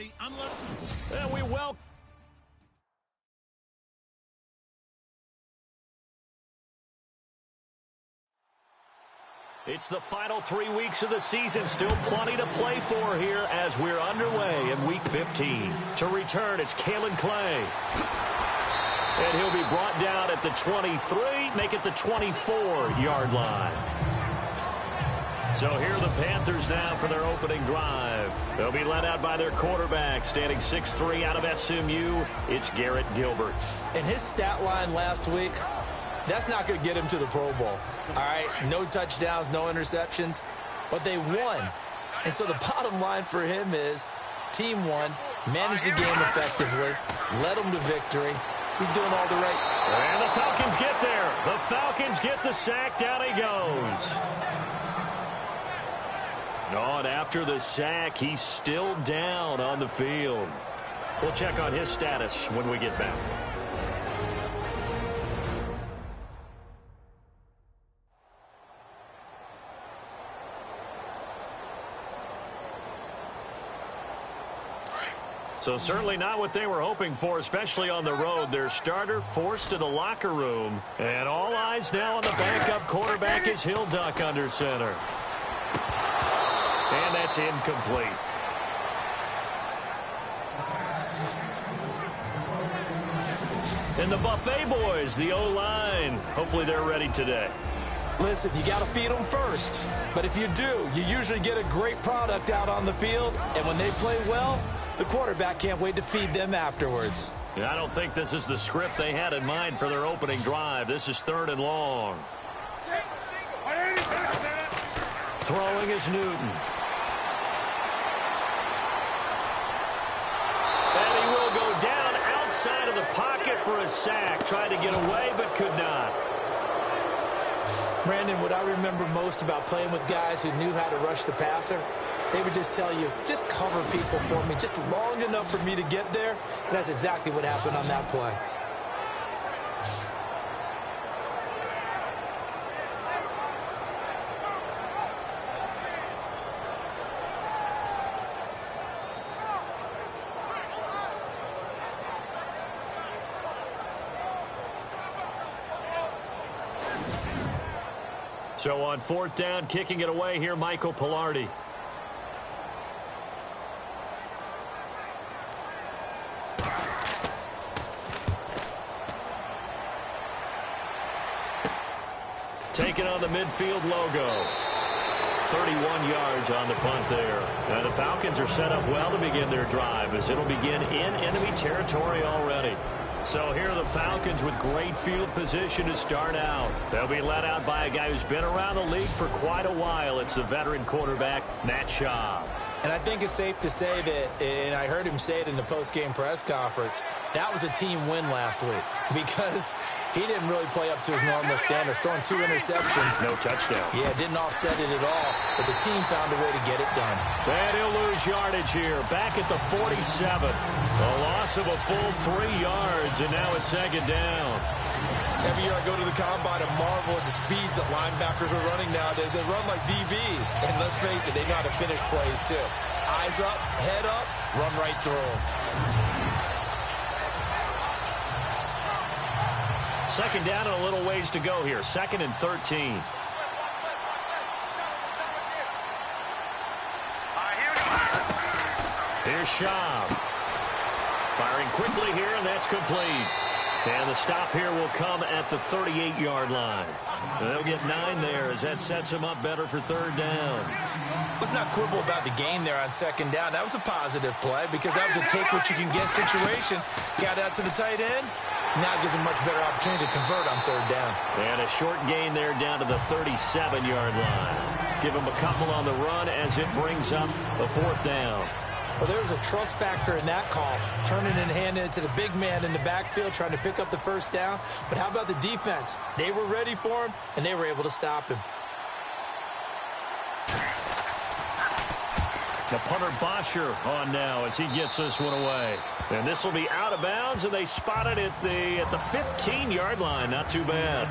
everybody. And we welcome. It's the final 3 weeks of the season. Still plenty to play for here as we're underway in Week 15. To return, it's Kalen Clay. And he'll be brought down at the 23, make it the 24-yard line. So here are the Panthers now for their opening drive. They'll be led out by their quarterback, standing 6'3" out of SMU. It's Garrett Gilbert. And his stat line last week, that's not going to get him to the Pro Bowl. All right, no touchdowns, no interceptions, but they won. And so the bottom line for him is team won, managed the game effectively, led them to victory. He's doing all the right. And the Falcons get there. The Falcons get the sack. Down he goes. Oh, and after the sack, he's still down on the field. We'll check on his status when we get back. So certainly not what they were hoping for, especially on the road. Their starter forced to the locker room. And all eyes now on the backup quarterback as he'll duck under center. And that's incomplete. And the Buffet boys, the O-line, hopefully they're ready today. Listen, you got to feed them first. But if you do, you usually get a great product out on the field. And when they play well, the quarterback can't wait to feed them afterwards. I don't think this is the script they had in mind for their opening drive. This is 3rd and long. Throwing is Newton. And he will go down outside of the pocket for a sack. Tried to get away, but could not. Brandon, what I remember most about playing with guys who knew how to rush the passer, they would just tell you, just cover people for me, just long enough for me to get there. And that's exactly what happened on that play. So on 4th down, kicking it away here, Michael Pilardi. Taking on the midfield logo. 31 yards on the punt there. The Falcons are set up well to begin their drive as it'll begin in enemy territory already. So here are the Falcons with great field position to start out. They'll be led out by a guy who's been around the league for quite a while. It's the veteran quarterback, Matt Schaub. And I think it's safe to say that, and I heard him say it in the post-game press conference, that was a team win last week because he didn't really play up to his normal standards, throwing 2 interceptions. No touchdown. Yeah, didn't offset it at all, but the team found a way to get it done. And he'll lose yardage here, back at the 47. A loss of a full 3 yards, and now it's 2nd down. Every year I go to the combine and marvel at the speeds that linebackers are running nowadays. They run like DBs. And let's face it, they know how to finish plays too. Eyes up, head up, run right through them. 2nd down and a little ways to go here. 2nd and 13. Here's Schaub. Firing quickly here, and that's complete. And the stop here will come at the 38-yard line. They'll get 9 there as that sets them up better for 3rd down. Let's not quibble about the gain there on 2nd down. That was a positive play because that was a take-what-you-can-get situation. Got out to the tight end. Now gives them much better opportunity to convert on 3rd down. And a short gain there down to the 37-yard line. Give them a couple on the run as it brings up a 4th down. Well, there was a trust factor in that call, turning and handing it to the big man in the backfield, trying to pick up the 1st down. But how about the defense? They were ready for him, and they were able to stop him. The punter Bosher on now as he gets this one away. And this will be out of bounds, and they spot it at the 15-yard line. Not too bad.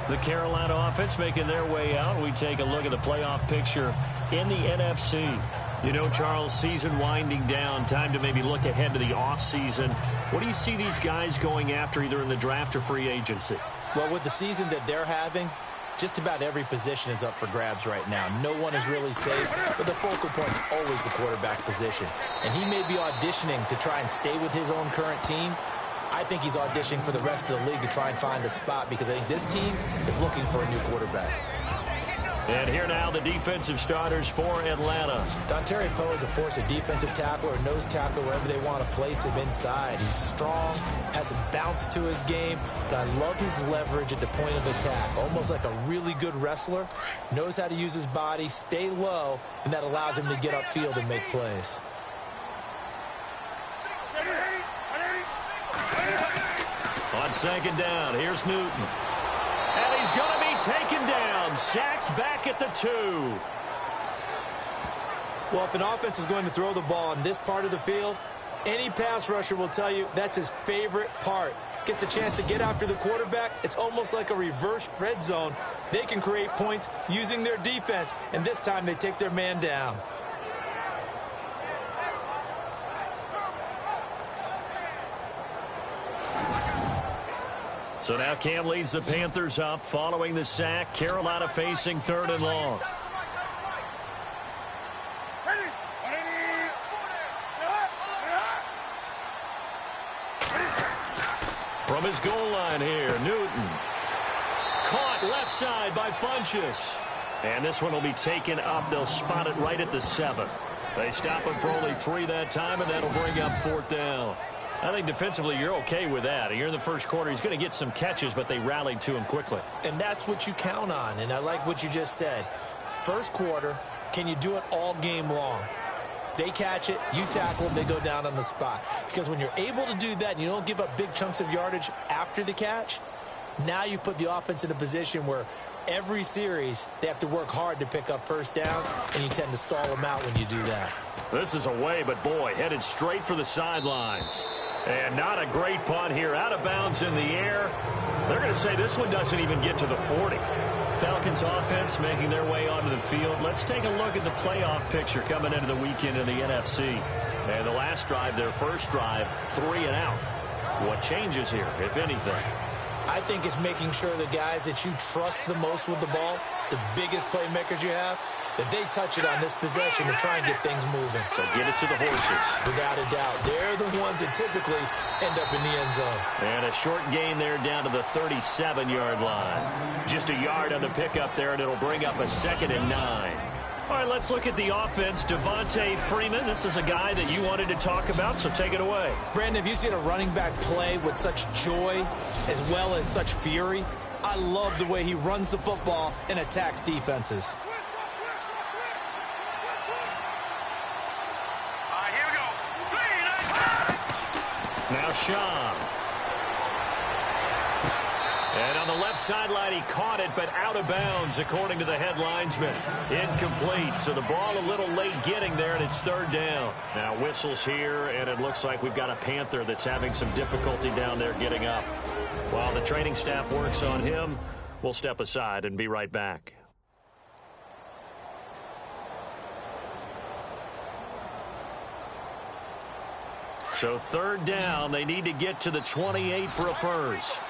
The Carolina offense making their way out. We take a look at the playoff picture in the NFC. You know, Charles, season winding down, time to maybe look ahead to the offseason. What do you see these guys going after either in the draft or free agency? Well, with the season that they're having, just about every position is up for grabs right now. No one is really safe, but the focal point's always the quarterback position. And he may be auditioning to try and stay with his own current team. I think he's auditioning for the rest of the league to try and find a spot because I think this team is looking for a new quarterback. And here now the defensive starters for Atlanta. Dontari Poe is a force of defensive tackle or nose tackle wherever they want to place him inside. He's strong, has some bounce to his game, but I love his leverage at the point of attack. Almost like a really good wrestler. Knows how to use his body, stay low, and that allows him to get upfield and make plays. On second down, here's Newton. And he's going to be taken down, sacked back at the 2. Well, if an offense is going to throw the ball in this part of the field, any pass rusher will tell you that's his favorite part. Gets a chance to get after the quarterback. It's almost like a reverse red zone. They can create points using their defense, and this time they take their man down. So now Cam leads the Panthers up following the sack. Carolina facing 3rd and long. From his goal line here, Newton. Caught left side by Funchess. And this one will be taken up. They'll spot it right at the 7. They stop him for only 3 that time, and that'll bring up 4th down. I think defensively you're okay with that. You're in the first quarter. He's going to get some catches, but they rallied to him quickly. And that's what you count on, and I like what you just said. First quarter, can you do it all game long? They catch it, you tackle them, they go down on the spot. Because when you're able to do that and you don't give up big chunks of yardage after the catch, now you put the offense in a position where every series they have to work hard to pick up first downs, and you tend to stall them out when you do that. This is away, but boy, headed straight for the sidelines. And not a great punt here. Out of bounds in the air. They're going to say this one doesn't even get to the 40. Falcons offense making their way onto the field. Let's take a look at the playoff picture coming into the weekend in the NFC. And the last drive, their first drive, 3 and out. What changes here, if anything? I think it's making sure the guys that you trust the most with the ball, the biggest playmakers you have, that they touch it on this possession to try and get things moving. So get it to the horses. Without a doubt. They're the ones that typically end up in the end zone. And a short gain there down to the 37-yard line. Just a yard on the pickup there, and it'll bring up a 2nd and 9. All right, let's look at the offense. Devontae Freeman, this is a guy that you wanted to talk about, so take it away. Brandon, have you seen a running back play with such joy as well as such fury? I love the way he runs the football and attacks defenses. Now Sean. And on the left sideline, he caught it, but out of bounds, according to the head linesman. Incomplete, so the ball a little late getting there, and it's 3rd down. Now whistles here, and it looks like we've got a Panther that's having some difficulty down there getting up. While the training staff works on him, we'll step aside and be right back. So 3rd down, they need to get to the 28 for a first.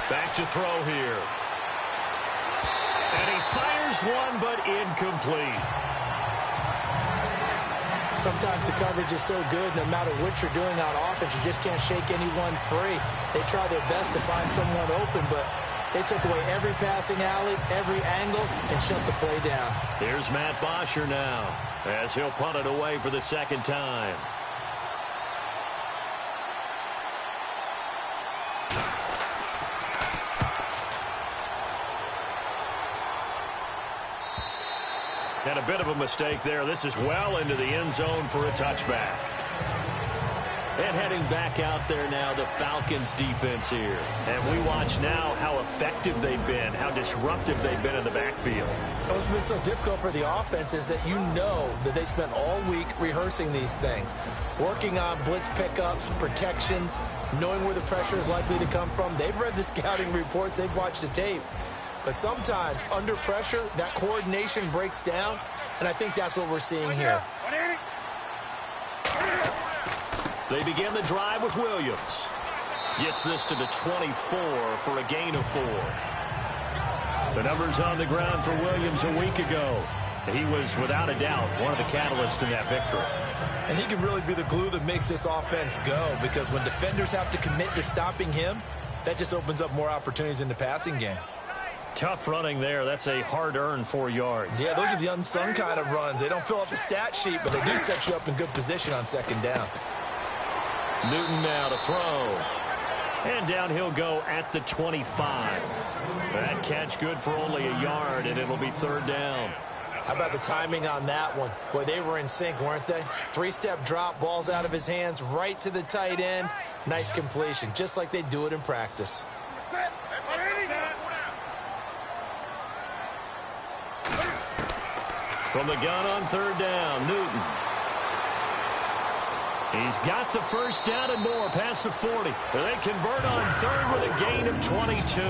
Back to throw here. And he fires one, but incomplete. Sometimes the coverage is so good, no matter what you're doing on offense, you just can't shake anyone free. They try their best to find someone open, but they took away every passing alley, every angle, and shut the play down. Here's Matt Bosher now, as he'll punt it away for the 2nd time. And a bit of a mistake there. This is well into the end zone for a touchback. And heading back out there now, the Falcons defense here. And we watch now how effective they've been, how disruptive they've been in the backfield. What's been so difficult for the offense is that you know that they spent all week rehearsing these things, working on blitz pickups, protections, knowing where the pressure is likely to come from. They've read the scouting reports. They've watched the tape. But sometimes, under pressure, that coordination breaks down, and I think that's what we're seeing here. They begin the drive with Williams. Gets this to the 24 for a gain of 4. The numbers on the ground for Williams a week ago. He was, without a doubt, one of the catalysts in that victory. And he can really be the glue that makes this offense go, because when defenders have to commit to stopping him, that just opens up more opportunities in the passing game. Tough running there. That's a hard-earned 4 yards. Yeah, those are the unsung kind of runs. They don't fill up the stat sheet, but they do set you up in good position on second down. Newton now to throw. And down he'll go at the 25. That catch good for only a yard, and it'll be third down. How about the timing on that one? Boy, they were in sync, weren't they? 3-step drop, ball's out of his hands, right to the tight end. Nice completion, just like they do it in practice. From the gun on third down, Newton. He's got the first down and more past the 40. They convert on third with a gain of 22.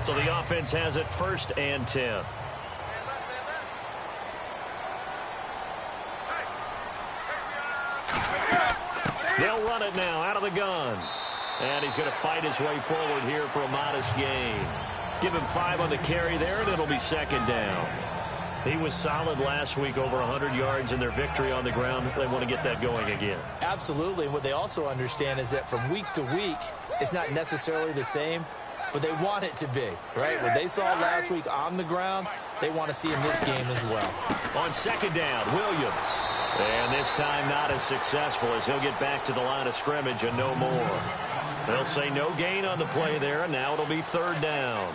So the offense has it 1st and 10. They'll run it now out of the gun. And he's going to fight his way forward here for a modest gain. Give him 5 on the carry there, and it'll be second down. He was solid last week, over 100 yards in their victory on the ground. They want to get that going again. Absolutely. And what they also understand is that from week to week, it's not necessarily the same, but they want it to be, right? What they saw last week on the ground, they want to see in this game as well. On second down, Williams. And this time not as successful as he'll get back to the line of scrimmage and no more. They'll say no gain on the play there, and now it'll be third down.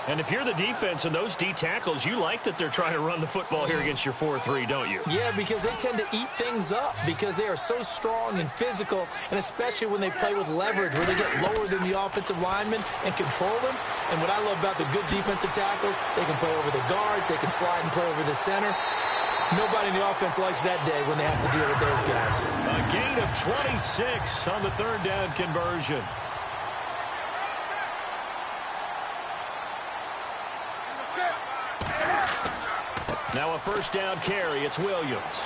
And if you're the defense and those D tackles, you like that they're trying to run the football here against your 4-3, don't you? Yeah, because they tend to eat things up because they are so strong and physical, and especially when they play with leverage where they get lower than the offensive linemen and control them. And what I love about the good defensive tackles, they can play over the guards, they can slide and play over the center. Nobody in the offense likes that day when they have to deal with those guys. A gain of 26 on the third down conversion. Now a first down carry. It's Williams.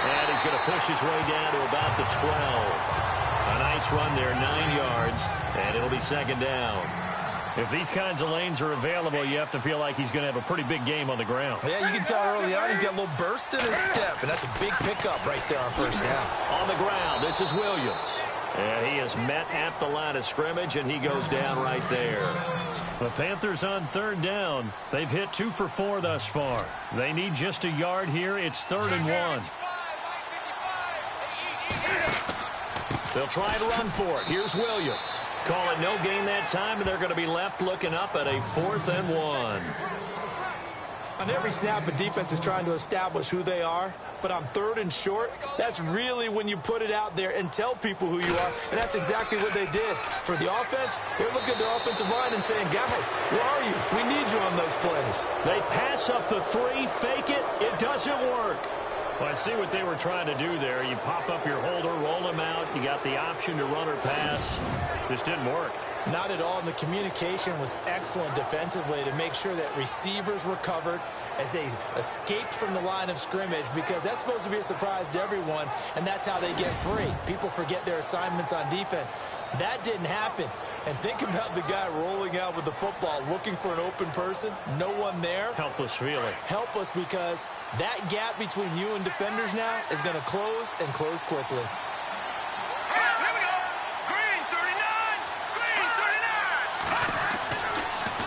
And he's going to push his way down to about the 12. A nice run there, 9 yards, and it'll be second down. If these kinds of lanes are available, you have to feel like he's going to have a pretty big game on the ground. Yeah, you can tell early on he's got a little burst in his step, and that's a big pickup right there on first down. On the ground, this is Williams. And he is met at the line of scrimmage, and he goes down right there. The Panthers on third down. They've hit 2 for 4 thus far. They need just a yard here. It's 3rd and 1. They'll try to run for it. Here's Williams. Call it no gain that time, and they're going to be left looking up at a 4th and 1. On every snap, a defense is trying to establish who they are, but on 3rd and short, that's really when you put it out there and tell people who you are, and that's exactly what they did. For the offense, they're looking at their offensive line and saying, guys, where are you? We need you on those plays. They pass up the 3, fake it. It doesn't work. Well, I see what they were trying to do there. You pop up your holder, roll him out. You got the option to run or pass. This didn't work. Not at all, and the communication was excellent defensively to make sure that receivers were covered as they escaped from the line of scrimmage, because that's supposed to be a surprise to everyone, and that's how they get free. People forget their assignments on defense. That didn't happen. And think about the guy rolling out with the football, looking for an open person, no one there. Helpless feeling. Helpless, because that gap between you and defenders now is going to close and close quickly.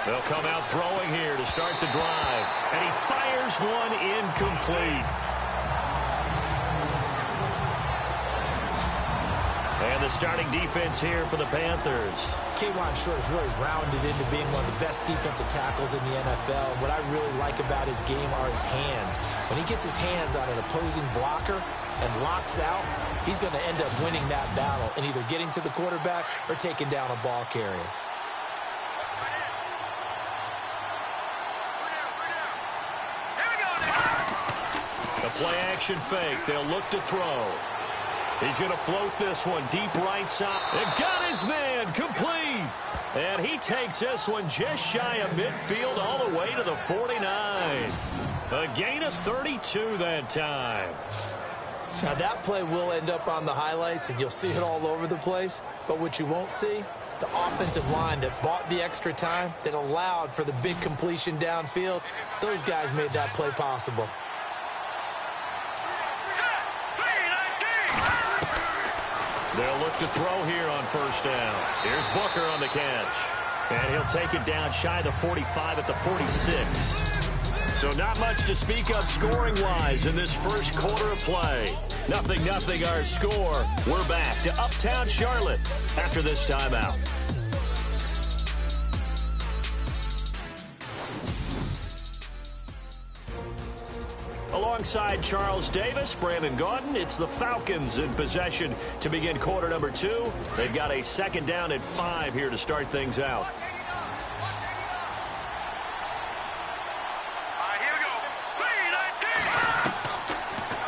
They'll come out throwing here to start the drive. And he fires one incomplete. And the starting defense here for the Panthers. K'Wan Short has really rounded into being one of the best defensive tackles in the NFL. And what I really like about his game are his hands. When he gets his hands on an opposing blocker and locks out, he's going to end up winning that battle and either getting to the quarterback or taking down a ball carrier. The play action fake. They'll look to throw. He's going to float this one deep right side. And got his man complete. And he takes this one just shy of midfield all the way to the 49. A gain of 32 that time. Now that play will end up on the highlights and you'll see it all over the place. But what you won't see, the offensive line that bought the extra time, that allowed for the big completion downfield, those guys made that play possible. They'll look to throw here on first down. Here's Booker on the catch. And he'll take it down shy of the 45 at the 46. So not much to speak of scoring-wise in this first quarter of play. 0-0 our score. We're back to Uptown Charlotte after this timeout. Alongside Charles Davis, Brandon Gaudin, it's the Falcons in possession to begin quarter number 2. They've got a second down at 5 here to start things out.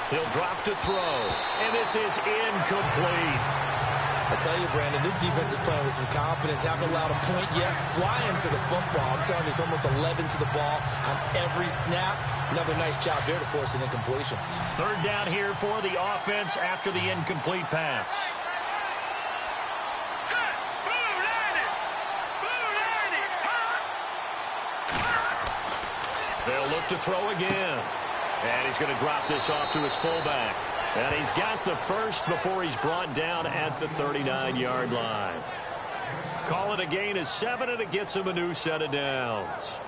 He'll drop to throw, and this is incomplete. I tell you, Brandon, this defense is playing with some confidence. Haven't allowed a point yet. Flying to the football. I'm telling you, it's almost 11 to the ball on every snap. Another nice job there to force an incompletion. Third down here for the offense after the incomplete pass. They'll look to throw again. And he's going to drop this off to his fullback. And he's got the first before he's brought down at the 39-yard line. Call it a gain of 7, and it gets him a new set of downs.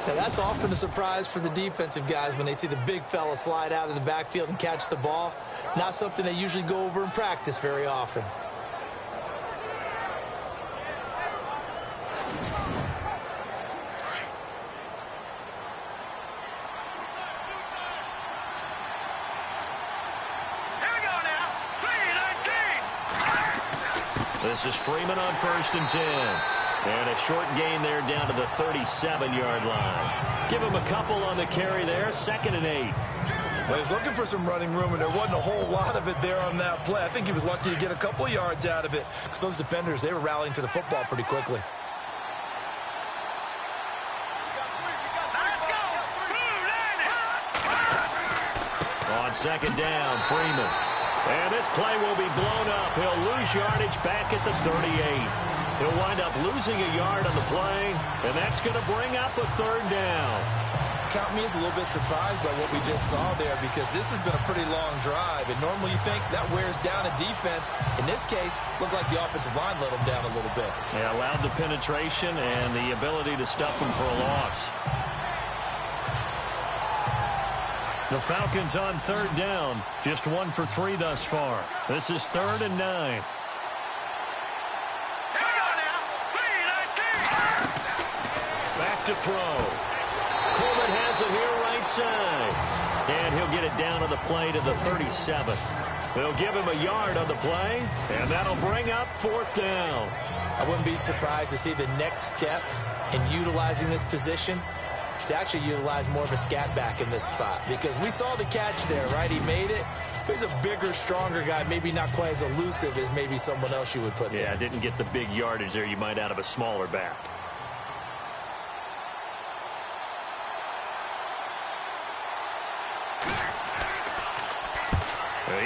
Now that's often a surprise for the defensive guys when they see the big fella slide out of the backfield and catch the ball. Not something they usually go over in practice very often. This is Freeman on 1st and 10. And a short gain there down to the 37-yard line. Give him a couple on the carry there. 2nd and 8. Well, he's looking for some running room, and there wasn't a whole lot of it there on that play. I think he was lucky to get a couple of yards out of it because those defenders, they were rallying to the football pretty quickly. On 2nd down, Freeman. And this play will be blown up. He'll lose yardage back at the 38. He'll wind up losing a yard on the play, and that's going to bring up a 3rd down. Count me as a little bit surprised by what we just saw there because this has been a pretty long drive, and normally you think that wears down a defense. In this case, looked like the offensive line let them down a little bit. Yeah, allowed the penetration and the ability to stuff them for a loss. The Falcons on 3rd down, just 1 for 3 thus far. This is 3rd and 9. Back to throw. Coleman has it here right side. And he'll get it down on the play to the 37. They'll give him a yard on the play, and that'll bring up 4th down. I wouldn't be surprised to see the next step in utilizing this position to actually utilize more of a scat back in this spot because we saw the catch there, right? He made it. He's a bigger, stronger guy, maybe not quite as elusive as maybe someone else you would put there. Yeah, didn't get the big yardage there you might out of a smaller back.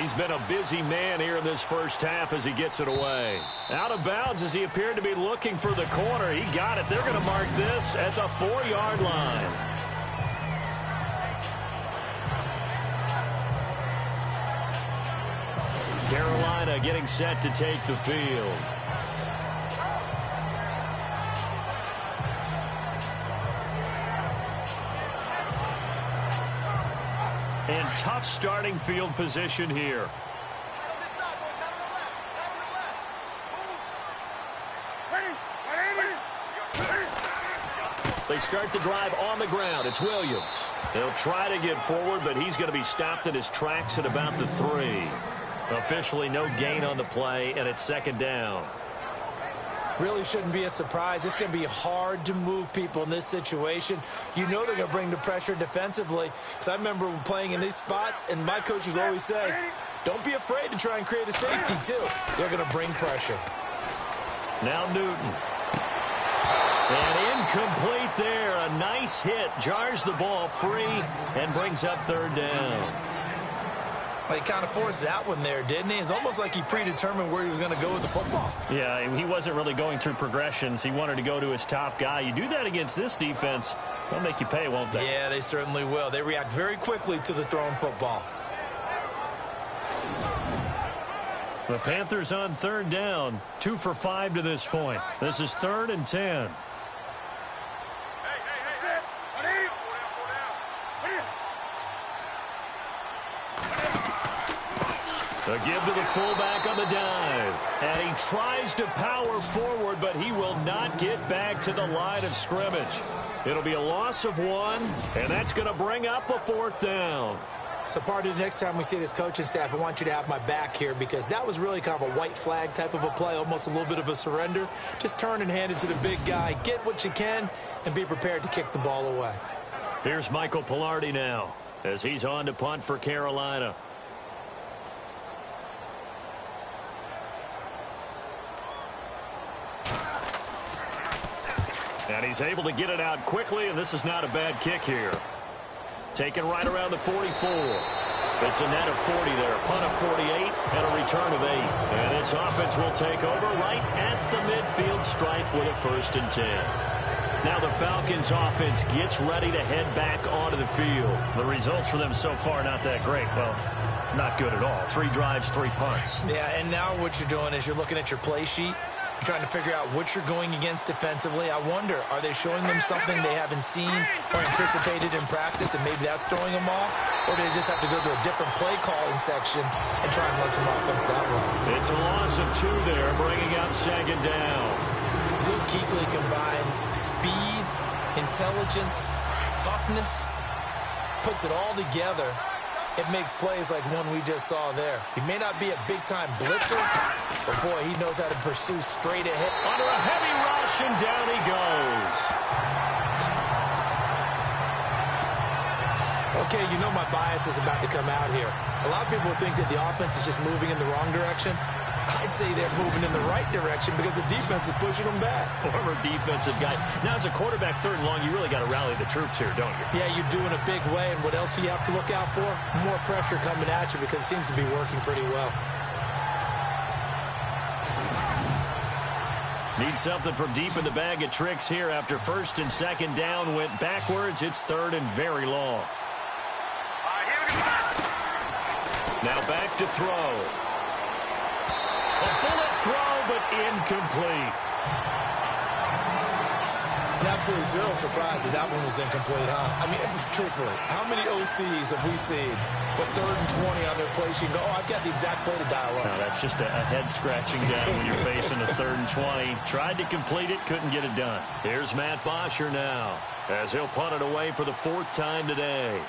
He's been a busy man here in this first half as he gets it away. Out of bounds as he appeared to be looking for the corner. He got it. They're going to mark this at the 4-yard line. Carolina getting set to take the field. And tough starting field position here. They start the drive on the ground. It's Williams. He'll try to get forward, but he's going to be stopped in his tracks at about the 3. Officially no gain on the play, and it's second down. Really shouldn't be a surprise. It's going to be hard to move people in this situation. You know they're going to bring the pressure defensively. Because I remember playing in these spots, and my coaches always say, don't be afraid to try and create a safety, too. They're going to bring pressure. Now Newton. And incomplete there. A nice hit. Jars the ball free and brings up third down. Well, he kind of forced that one there, didn't he? It's almost like he predetermined where he was going to go with the football. Yeah, he wasn't really going through progressions. He wanted to go to his top guy. You do that against this defense, they'll make you pay, won't they? Yeah, they certainly will. They react very quickly to the thrown football. The Panthers on third down, 2 for 5 to this point. This is 3rd and 10. The give to the fullback on the dive. And he tries to power forward, but he will not get back to the line of scrimmage. It'll be a loss of 1, and that's going to bring up a 4th down. So part of the next time we see this coaching staff, I want you to have my back here because that was really kind of a white flag type of a play, almost a little bit of a surrender. Just turn and hand it to the big guy, get what you can, and be prepared to kick the ball away. Here's Michael Pilardi now as he's on to punt for Carolina. And he's able to get it out quickly, and this is not a bad kick here. Taken right around the 44. It's a net of 40 there. Punt of 48 and a return of 8. And this offense will take over right at the midfield stripe with a 1st and 10. Now the Falcons offense gets ready to head back onto the field. The results for them so far not that great. Well, not good at all. 3 drives, 3 punts. Yeah, and now what you're doing is you're looking at your play sheet. You're trying to figure out what you're going against defensively. I wonder, are they showing them something they haven't seen or anticipated in practice, and maybe that's throwing them off? Or do they just have to go to a different play calling section and try and run some offense that way? It's a loss of 2 there, bringing up second down. Luke Kuechly combines speed, intelligence, toughness, puts it all together. It makes plays like one we just saw there. He may not be a big-time blitzer, but, boy, he knows how to pursue straight ahead. Under a heavy rush, and down he goes. Okay, you know my bias is about to come out here. A lot of people think that the offense is just moving in the wrong direction. I'd say they're moving in the right direction because the defense is pushing them back. Former defensive guy. Now, as a quarterback, 3rd and long, you really got to rally the troops here, don't you? Yeah, you do in a big way. And what else do you have to look out for? More pressure coming at you because it seems to be working pretty well. Need something from deep in the bag of tricks here after 1st and 2nd down went backwards. It's 3rd and very long. Now back to throw. A bullet throw, but incomplete. And absolutely zero surprise that that one was incomplete, huh? I mean, truthfully, how many OCs have we seen with 3rd and 20 on their play sheet and go, oh, I've got the exact play to dial up? No, that's just a head-scratching down when you're facing a 3rd and 20. Tried to complete it, couldn't get it done. Here's Matt Bosher now as he'll punt it away for the 4th time today.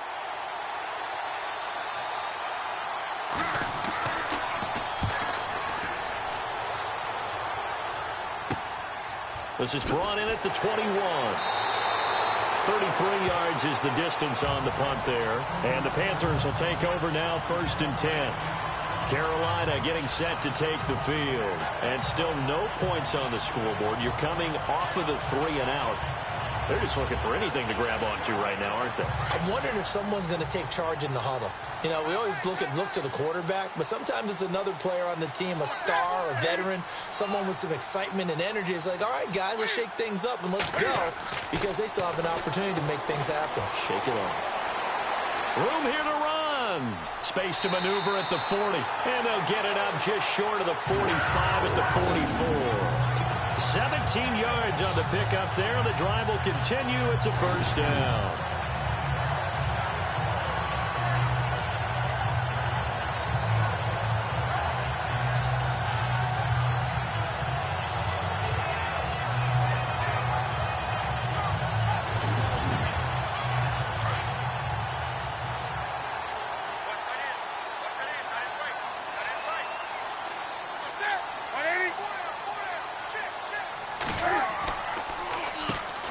This is brought in at the 21. 33 yards is the distance on the punt there. And the Panthers will take over now, 1st and 10. Carolina getting set to take the field. And still no points on the scoreboard. You're coming off of the 3 and out. They're just looking for anything to grab onto right now, aren't they? I'm wondering if someone's going to take charge in the huddle. You know, we always look to the quarterback, but sometimes it's another player on the team, a star, a veteran, someone with some excitement and energy. It's like, all right, guys, let's shake things up and let's go, because they still have an opportunity to make things happen. Shake it off. Room here to run. Space to maneuver at the 40, and they'll get it up just short of the 45 at the 44. 17 yards on the pickup there. The drive will continue. It's a 1st down.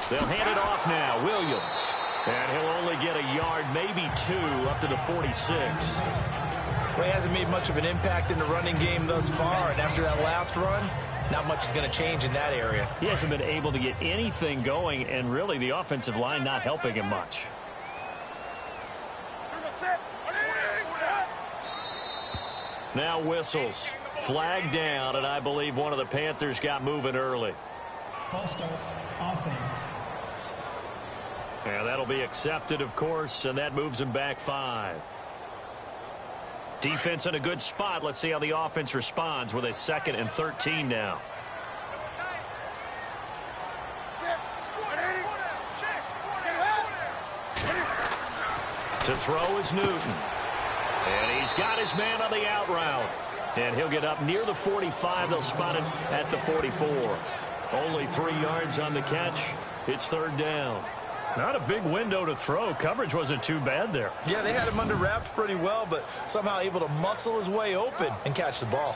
They'll hand it off now. Williams. And he'll only get a yard, maybe 2, up to the 46. Well, he hasn't made much of an impact in the running game thus far, and after that last run, not much is going to change in that area. He hasn't been able to get anything going, and really the offensive line not helping him much. Now whistles. Flag down, and I believe one of the Panthers got moving early. False start, offense. And that'll be accepted, of course, and that moves him back 5. Defense in a good spot. Let's see how the offense responds with a 2nd and 13 now. To throw is Newton. And he's got his man on the out route. And he'll get up near the 45. They'll spot him at the 44. Only 3 yards on the catch. It's 3rd down. Not a big window to throw. Coverage wasn't too bad there. Yeah, they had him under wraps pretty well, but somehow able to muscle his way open and catch the ball.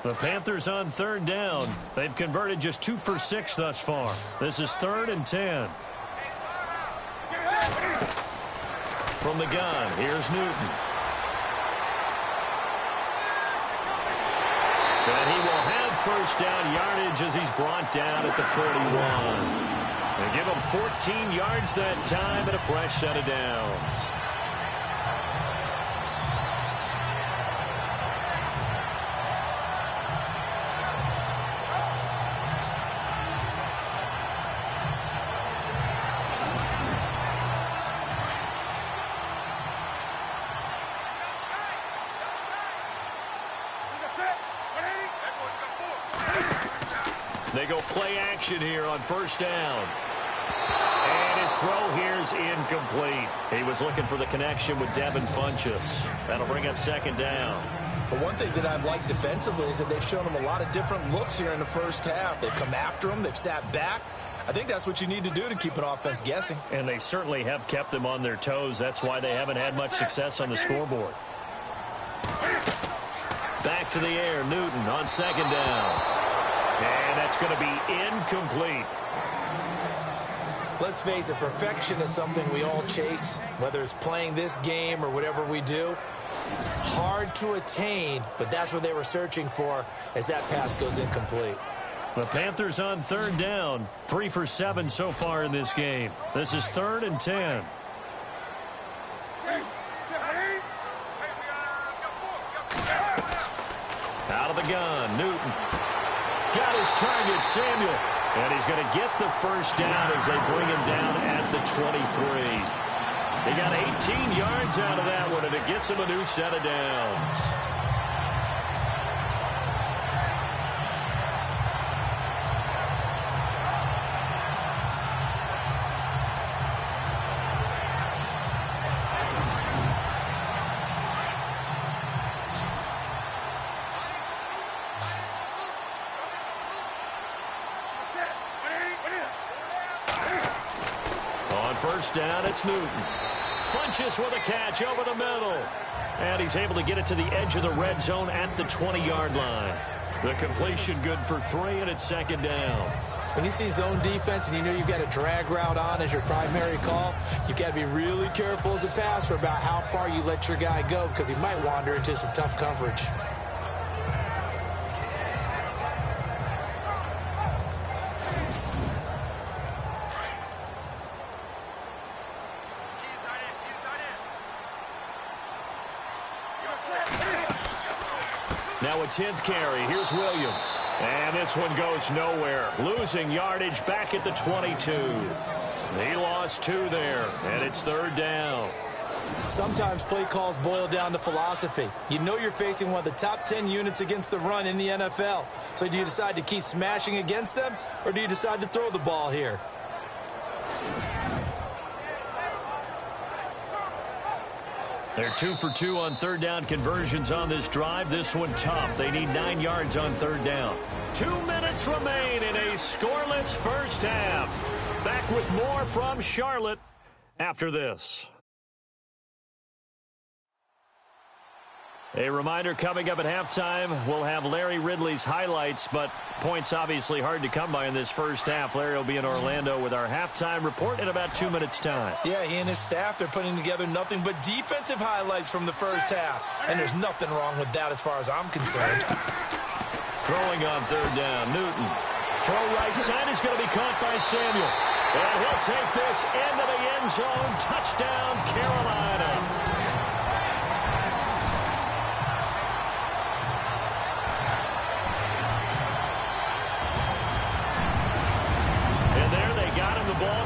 The Panthers on 3rd down. They've converted just 2 for 6 thus far. This is 3rd and 10. From the gun, here's Newton. And he will have 1st down yardage as he's brought down at the 41. They give him 14 yards that time and a fresh set of downs. They go play action here on 1st down. And his throw here's incomplete. He was looking for the connection with Devin Funchess. That'll bring up 2nd down. But one thing that I've liked defensively is that they've shown him a lot of different looks here in the first half. They've come after him. They've sat back. I think that's what you need to do to keep an offense guessing. And they certainly have kept them on their toes. That's why they haven't had much success on the scoreboard. Back to the air. Newton on 2nd down. And that's going to be incomplete. Let's face it, perfection is something we all chase, whether it's playing this game or whatever we do. Hard to attain, but that's what they were searching for as that pass goes incomplete. The Panthers on 3rd down. 3 for 7 so far in this game. This is 3rd and 10. Out of the gun, Newton. Got his target, Samuel. And he's going to get the 1st down as they bring him down at the 23. He got 18 yards out of that one, and it gets him a new set of downs. First down, it's Newton. Funchess with a catch over the middle. And he's able to get it to the edge of the red zone at the 20-yard line. The completion good for 3, and it's 2nd down. When you see zone defense and you know you've got a drag route on as your primary call, you've got to be really careful as a passer about how far you let your guy go because he might wander into some tough coverage. Now a 10th carry. Here's Williams. And this one goes nowhere. Losing yardage back at the 22. He lost 2 there, and it's 3rd down. Sometimes play calls boil down to philosophy. You know you're facing one of the top 10 units against the run in the NFL. So do you decide to keep smashing against them, or do you decide to throw the ball here? They're 2 for 2 on 3rd down conversions on this drive. This one tough. They need 9 yards on 3rd down. 2 minutes remain in a scoreless first half. Back with more from Charlotte after this. A reminder coming up at halftime, we'll have Larry Ridley's highlights, but points obviously hard to come by in this first half. Larry will be in Orlando with our halftime report in about 2 minutes' time. Yeah, he and his staff, they're putting together nothing but defensive highlights from the first half. And there's nothing wrong with that as far as I'm concerned. Throwing on third down, Newton. Throw right side is going to be caught by Samuel. And he'll take this into the end zone. Touchdown, Carolina.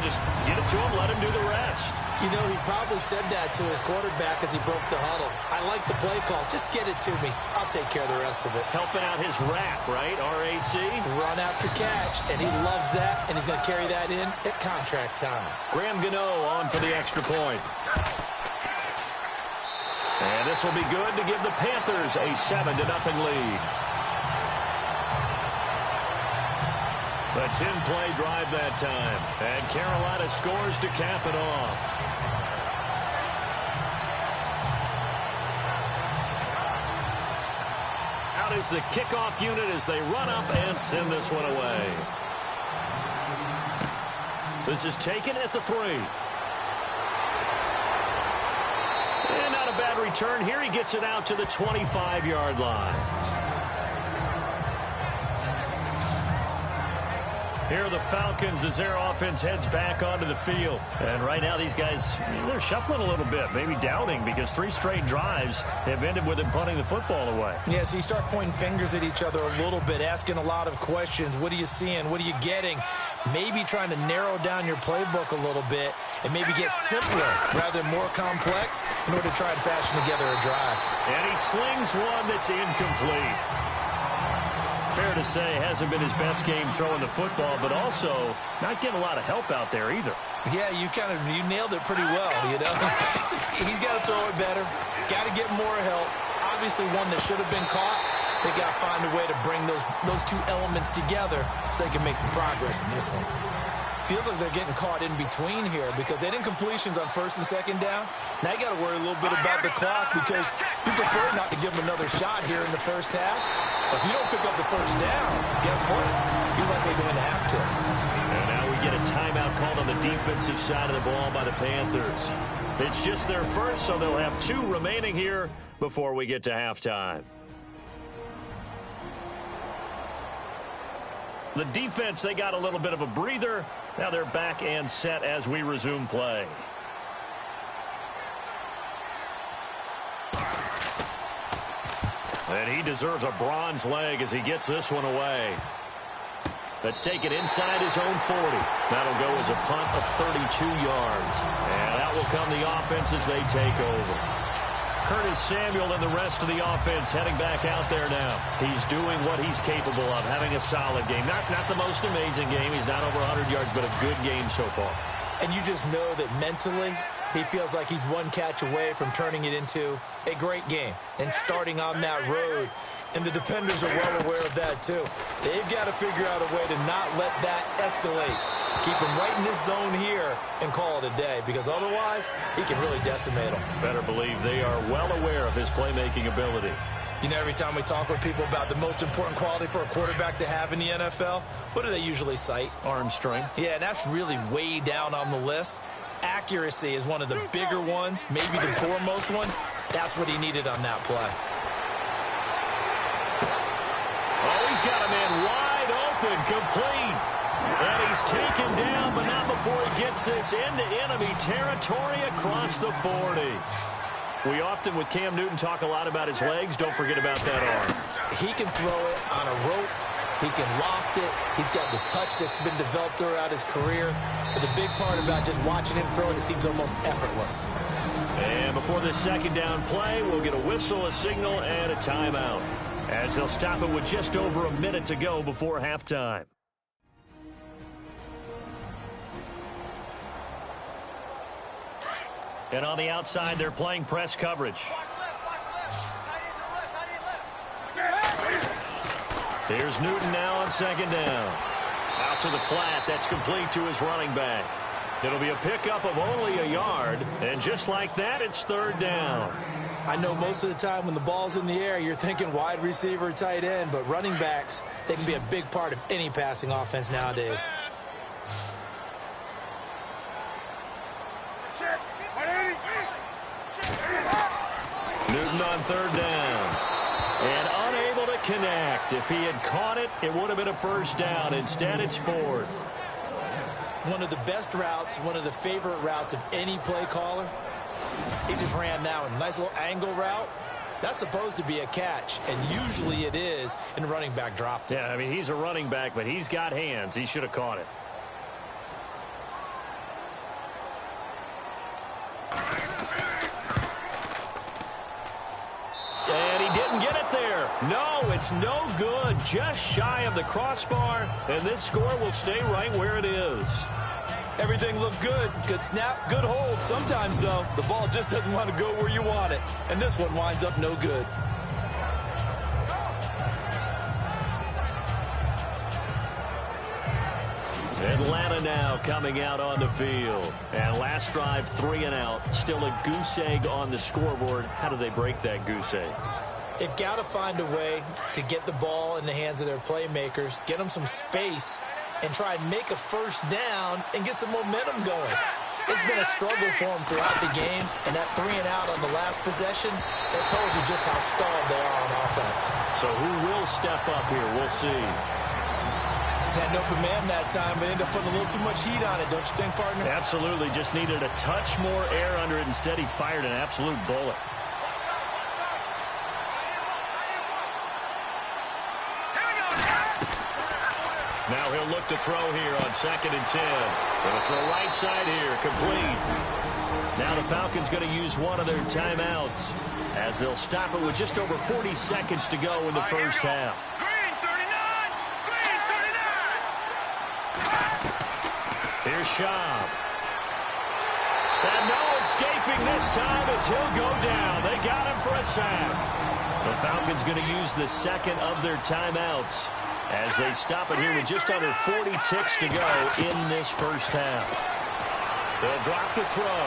Just get it to him, let him do the rest. You know, he probably said that to his quarterback as he broke the huddle. I like the play call. Just get it to me. I'll take care of the rest of it. Helping out his rack, right? RAC. Run after catch, and he loves that, and he's going to carry that in at contract time. Graham Gano on for the extra point. And this will be good to give the Panthers a 7-0 lead. A 10-play drive that time. And Carolina scores to cap it off. Out is the kickoff unit as they run up and send this one away. This is taken at the 3. And not a bad return here. He gets it out to the 25-yard line. Here are the Falcons as their offense heads back onto the field. And right now these guys, they're shuffling a little bit, maybe doubting, because 3 straight drives have ended with them punting the football away. Yeah, so you start pointing fingers at each other a little bit, asking a lot of questions. What are you seeing? What are you getting? Maybe trying to narrow down your playbook a little bit and maybe get simpler rather than more complex in order to try and fashion together a drive. And he slings one that's incomplete. Fair to say, hasn't been his best game throwing the football, but also not getting a lot of help out there either. Yeah, you nailed it pretty well, you know. He's got to throw it better, got to get more help. Obviously one that should have been caught. They got to find a way to bring those two elements together so they can make some progress in this one. Feels like they're getting caught in between here because they didn't completions on first and second down. Now you got to worry a little bit about the clock because you prefer not to give them another shot here in the first half. If you don't pick up the first down, guess what? You're likely going to have to. And now we get a timeout called on the defensive side of the ball by the Panthers. It's just their first, so they'll have 2 remaining here before we get to halftime. The defense, they got a little bit of a breather. Now they're back and set as we resume play. And he deserves a bronze leg as he gets this one away. Let's take it inside his own 40. That'll go as a punt of 32 yards. And out will come the offense as they take over. Curtis Samuel and the rest of the offense heading back out there now. He's doing what he's capable of, having a solid game. Not the most amazing game. He's not over 100 yards, but a good game so far. And you just know that mentally he feels like he's one catch away from turning it into a great game and starting on that road. And the defenders are well aware of that, too. They've got to figure out a way to not let that escalate. Keep him right in this zone here and call it a day, because otherwise he can really decimate them. Better believe they are well aware of his playmaking ability. You know, every time we talk with people about the most important quality for a quarterback to have in the NFL, what do they usually cite? Arm strength. Yeah, and that's really way down on the list. Accuracy is one of the bigger ones, maybe the foremost one. That's what he needed on that play. Oh, he's got a man wide open, complete. And he's taken down, but not before he gets this into enemy territory across the 40. We often, with Cam Newton, talk a lot about his legs. Don't forget about that arm. He can throw it on a rope. He can loft it. He's got the touch that's been developed throughout his career. But the big part about just watching him throw it, it seems almost effortless. And before this second down play, we'll get a whistle, a signal, and a timeout, as they'll stop it with just over a minute to go before halftime. And on the outside, they're playing press coverage. Here's Newton now on second down. Out to the flat. That's complete to his running back. It'll be a pickup of only a yard. And just like that, it's third down. I know most of the time when the ball's in the air, you're thinking wide receiver, tight end, but running backs, they can be a big part of any passing offense nowadays. Newton on third down. And unable to connect. If he had caught it, it would have been a first down. Instead, it's fourth. One of the best routes, one of the favorite routes of any play caller. He just ran that one. Nice little angle route. That's supposed to be a catch, and usually it is, and the running back dropped it. Yeah, I mean, he's a running back, but he's got hands. He should have caught it. And he didn't get it there. No, it's no good. Just shy of the crossbar, and this score will stay right where it is. Everything looked good. Good snap, good hold. Sometimes, though, the ball just doesn't want to go where you want it. And this one winds up no good. Atlanta now coming out on the field. And last drive, 3 and out. Still a goose egg on the scoreboard. How do they break that goose egg? They've got to find a way to get the ball in the hands of their playmakers, get them some space, and try and make a first down and get some momentum going. It's been a struggle for them throughout the game, and that 3 and out on the last possession, that told you just how stalled they are on offense. So who will step up here? We'll see. Had an open man that time, but ended up putting a little too much heat on it, don't you think, partner? Absolutely. Just needed a touch more air under it. Instead, he fired an absolute bullet. Now he'll look to throw here on 2nd and 10. Going to throw right side here, complete. Now the Falcons going to use one of their timeouts as they'll stop it with just over 40 seconds to go in the first half. Here's Schaub. And no escaping this time as he'll go down. They got him for a sack. The Falcons going to use the second of their timeouts as they stop it here with just under 40 ticks to go in this first half. They'll drop the throw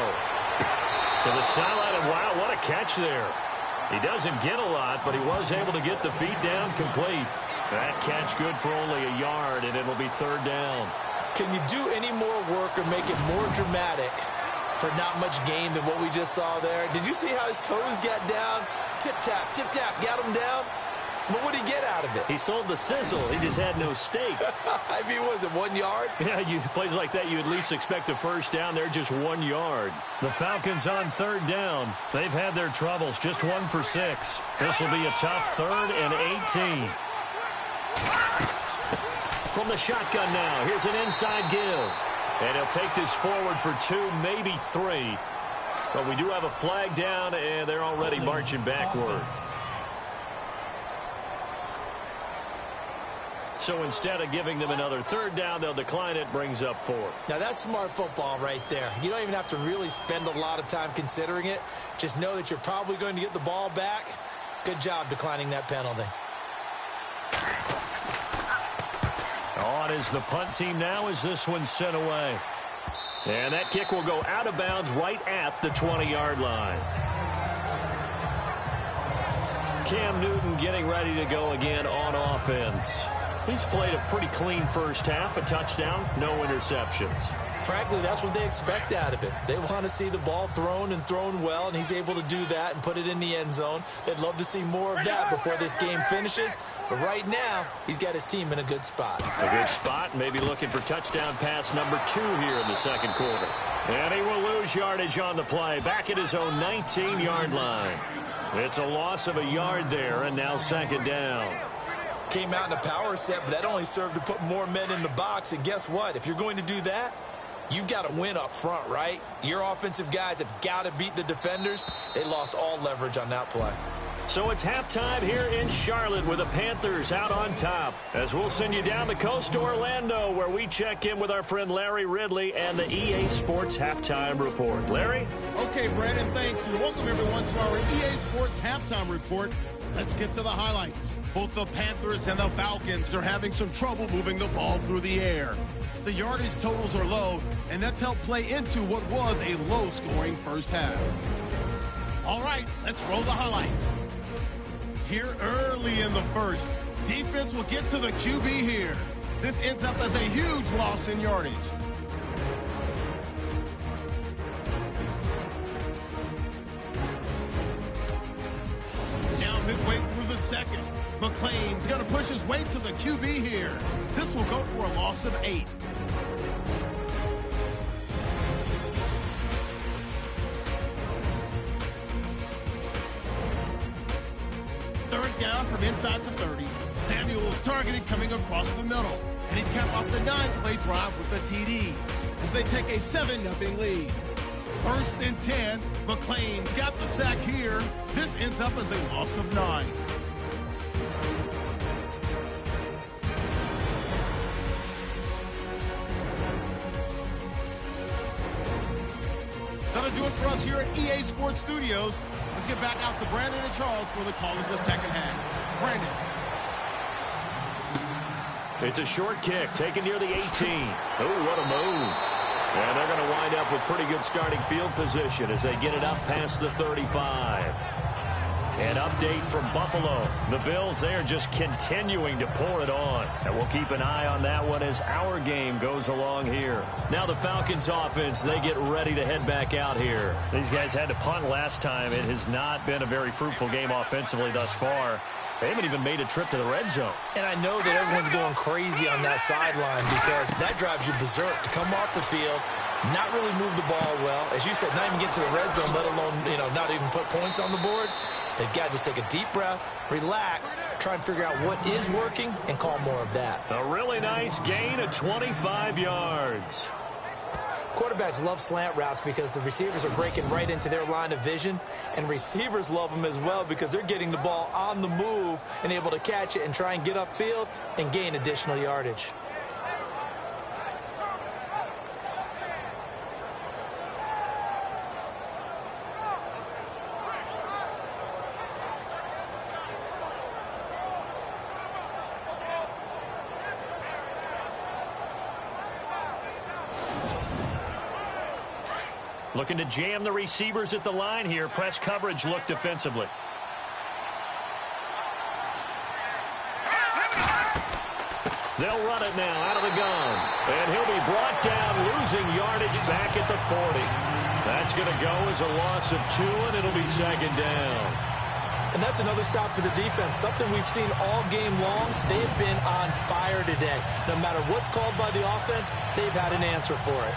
to the sideline, and wow, what a catch there. He doesn't get a lot, but he was able to get the feet down complete. That catch good for only a yard, and it'll be 3rd down. Can you do any more work or make it more dramatic for not much gain than what we just saw there? Did you see how his toes got down? Tip-tap, got him down. But what did he get out of it? He sold the sizzle. He just had no steak. I mean, was it 1 yard? Yeah, plays like that, you at least expect a first down. They're just 1 yard. The Falcons on 3rd down. They've had their troubles, just 1 for 6. This will be a tough 3rd and 18. From the shotgun now, here's an inside give. And he'll take this forward for 2, maybe 3. But we do have a flag down, and they're already marching backwards. So instead of giving them another 3rd down, they'll decline it, brings up 4. Now, that's smart football right there. You don't even have to really spend a lot of time considering it. Just know that you're probably going to get the ball back. Good job declining that penalty. On is the punt team now as this one's sent away. And that kick will go out of bounds right at the 20-yard line. Cam Newton getting ready to go again on offense. He's played a pretty clean first half, a touchdown, no interceptions. Frankly, that's what they expect out of it. They want to see the ball thrown and thrown well, and he's able to do that and put it in the end zone. They'd love to see more of that before this game finishes. But right now, he's got his team in a good spot. A good spot, maybe looking for touchdown pass number 2 here in the 2nd quarter. And he will lose yardage on the play, back at his own 19-yard line. It's a loss of a yard there, and now 2nd down. Came out in a power set, but that only served to put more men in the box. And guess what? If you're going to do that, you've got to win up front, right? Your offensive guys have got to beat the defenders. They lost all leverage on that play. So it's halftime here in Charlotte with the Panthers out on top. As we'll send you down the coast to Orlando, where we check in with our friend Larry Ridley and the EA Sports Halftime Report. Larry? Okay, Brandon, thanks, and welcome everyone to our EA Sports Halftime Report. Let's get to the highlights. Both the Panthers and the Falcons are having some trouble moving the ball through the air. The yardage totals are low, and that's helped play into what was a low-scoring first half. All right, let's roll the highlights. Here early in the first, defense will get to the QB here. This ends up as a huge loss in yardage. Down midway through the second, McClain's going to push his way to the QB here. This will go for a loss of 8. Third down from inside the 30. Samuel's targeted coming across the middle. And he'd cap off the 9-play drive with a TD as they take a 7-0 lead. First and 10. McClain's got the sack here. This ends up as a loss of 9. That'll do it for us here at EA Sports Studios. Let's get back out to Brandon and Charles for the call of the second half. Brandon. It's a short kick taken near the 18. Oh, what a move. And they're going to wind up with pretty good starting field position as they get it up past the 35. An update from Buffalo. The Bills, they are just continuing to pour it on. And we'll keep an eye on that one as our game goes along here. Now the Falcons offense, they get ready to head back out here. These guys had to punt last time. It has not been a very fruitful game offensively thus far. They haven't even made a trip to the red zone. And I know that everyone's going crazy on that sideline because that drives you berserk to come off the field, not really move the ball well. As you said, not even get to the red zone, let alone, not even put points on the board. They've got to just take a deep breath, relax, try and figure out what is working, and call more of that. A really nice gain of 25 yards. Quarterbacks love slant routes because the receivers are breaking right into their line of vision, and receivers love them as well because they're getting the ball on the move and able to catch it and try and get upfield and gain additional yardage. Looking to jam the receivers at the line here. Press coverage look defensively. They'll run it now out of the gun. And he'll be brought down, losing yardage back at the 40. That's going to go as a loss of 2, and it'll be second down. And that's another stop for the defense. Something we've seen all game long. They've been on fire today. No matter what's called by the offense, they've had an answer for it.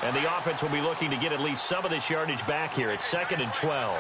And the offense will be looking to get at least some of this yardage back here. It's 2nd and 12.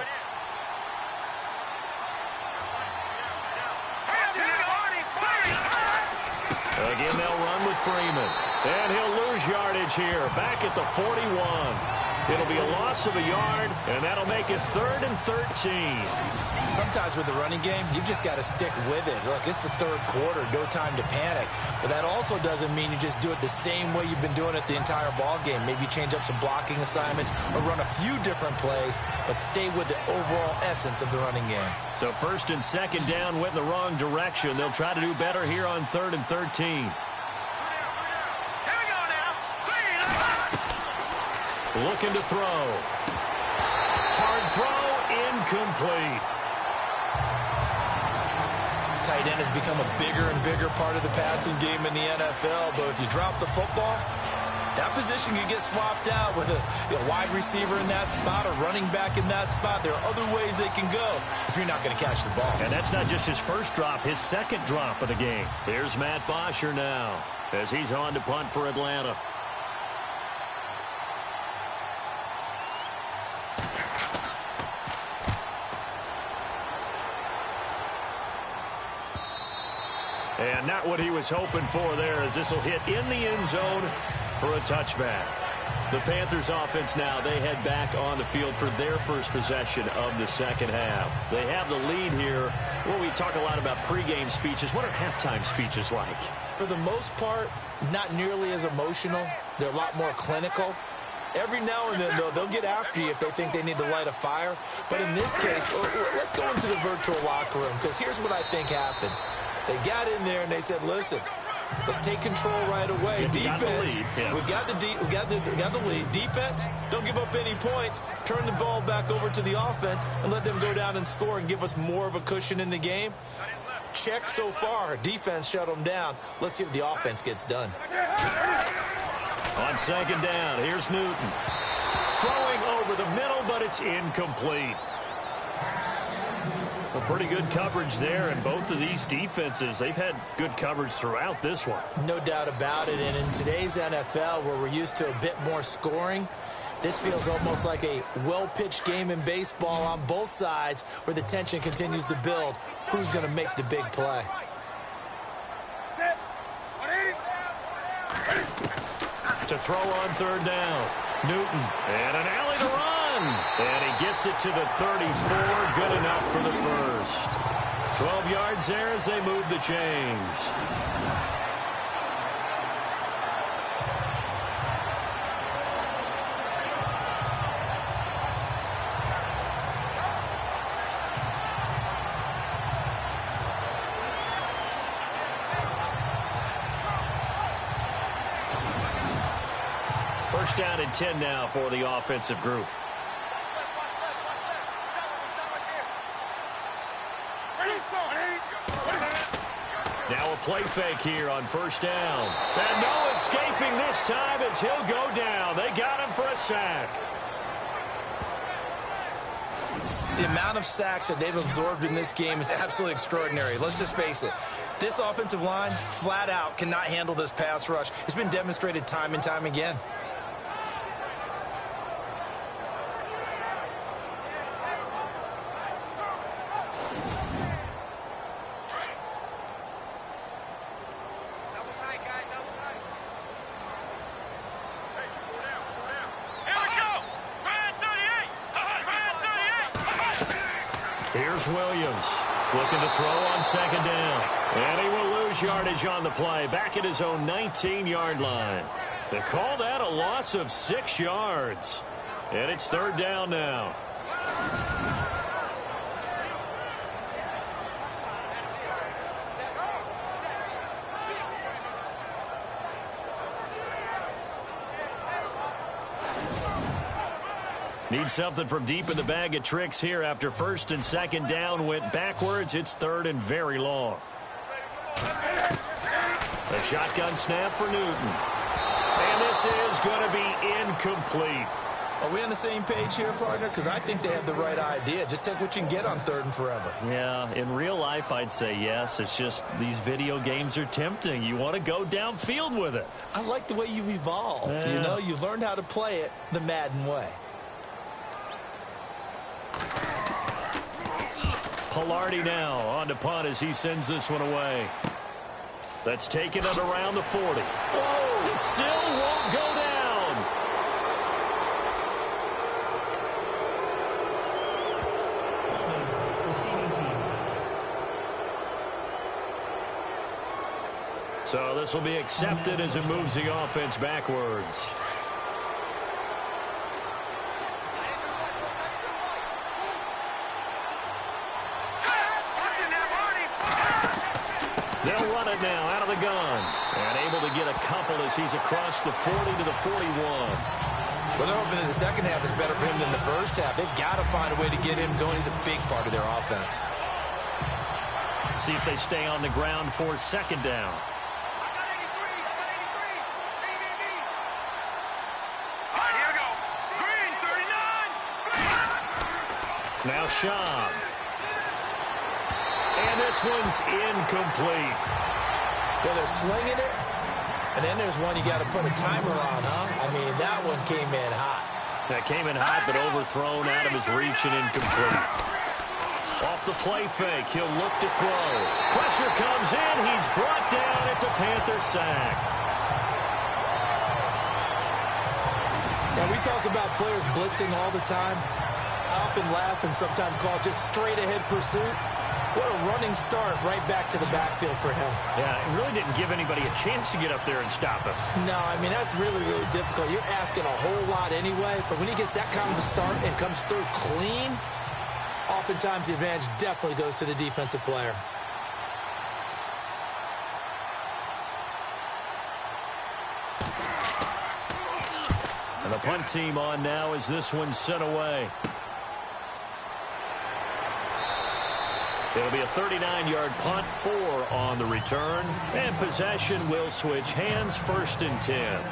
Again, they'll run with Freeman. And he'll lose yardage here, back at the 41. It'll be a loss of a yard, and that'll make it 3rd and 13. Sometimes with the running game, you've just got to stick with it. Look, it's the third quarter, no time to panic. But that also doesn't mean you just do it the same way you've been doing it the entire ball game. Maybe change up some blocking assignments or run a few different plays, but stay with the overall essence of the running game. So 1st and 2nd down went in the wrong direction. They'll try to do better here on 3rd and 13. Looking to throw. Hard throw, incomplete. Tight end has become a bigger and bigger part of the passing game in the NFL, but if you drop the football, that position can get swapped out with a wide receiver in that spot, a running back in that spot. There are other ways they can go if you're not going to catch the ball. And that's not just his first drop, his second drop of the game. Here's Matt Bosher now as he's on to punt for Atlanta. And not what he was hoping for there, as this will hit in the end zone for a touchback. The Panthers offense now, they head back on the field for their first possession of the second half. They have the lead here. Well, we talk a lot about pregame speeches. What are halftime speeches like? For the most part, not nearly as emotional. They're a lot more clinical. Every now and then, though, they'll get after you if they think they need to light a fire. But in this case, let's go into the virtual locker room, because here's what I think happened. They got in there and they said, listen, Let's take control right away. Defense, we got the lead. Defense, don't give up any points. Turn the ball back over to the offense and let them go down and score and give us more of a cushion in the game. Check so far. Defense shut them down. Let's see what the offense gets done. On second down, here's Newton. Throwing over the middle, but it's incomplete. Well, pretty good coverage there, and both of these defenses, they've had good coverage throughout this one. No doubt about it, and in today's NFL, where we're used to a bit more scoring, this feels almost like a well-pitched game in baseball on both sides where the tension continues to build. Who's going to make the big play? To throw on third down. Newton, and an alley to run. And he gets it to the 34. Good enough for the first. 12 yards there as they move the chains. First down and 10 now for the offensive group. Now a play fake here on first down. And no escaping this time as he'll go down. They got him for a sack. The amount of sacks that they've absorbed in this game is absolutely extraordinary. Let's just face it. This offensive line, flat out, cannot handle this pass rush. It's been demonstrated time and time again. Here's Williams looking to throw on second down. And he will lose yardage on the play. Back at his own 19-yard line. They call that a loss of 6 yards. And it's third down now. Need something from deep in the bag of tricks here after first and second down went backwards. It's third and very long. A shotgun snap for Newton. And this is going to be incomplete. Are we on the same page here, partner? Because I think they have the right idea. Just take what you can get on third and forever. Yeah, in real life, I'd say yes. It's just these video games are tempting. You want to go downfield with it. I like the way you've evolved. Yeah. You know, you've learned how to play it the Madden way. Pilardi now on to punt as he sends this one away. That's taken it around the 40. Whoa! It still won't go down. Receiving team. So this will be accepted as it moves the offense backwards. They'll run it now out of the gun. And able to get a couple as he's across the 40 to the 41. Well, they're hoping that the second half is better for him than the first half. They've got to find a way to get him going. He's a big part of their offense. See if they stay on the ground for second down. Now Schaub. And this one's incomplete. Well, they're slinging it, and then there's one you got to put a timer on, huh? I mean, that one came in hot. That came in hot, but overthrown out of his reach and incomplete. Off the play fake, he'll look to throw. Pressure comes in, he's brought down. It's a Panther sack. Now, we talk about players blitzing all the time. I often laugh and sometimes call it just straight-ahead pursuit. What a running start right back to the backfield for him. Yeah, it really didn't give anybody a chance to get up there and stop him. No, I mean, that's really, really difficult. You're asking a whole lot anyway, but when he gets that kind of a start and comes through clean, oftentimes the advantage definitely goes to the defensive player. And the punt team on now as this one's sent away. It'll be a 39-yard punt, 4 on the return. And possession will switch hands, 1st and 10.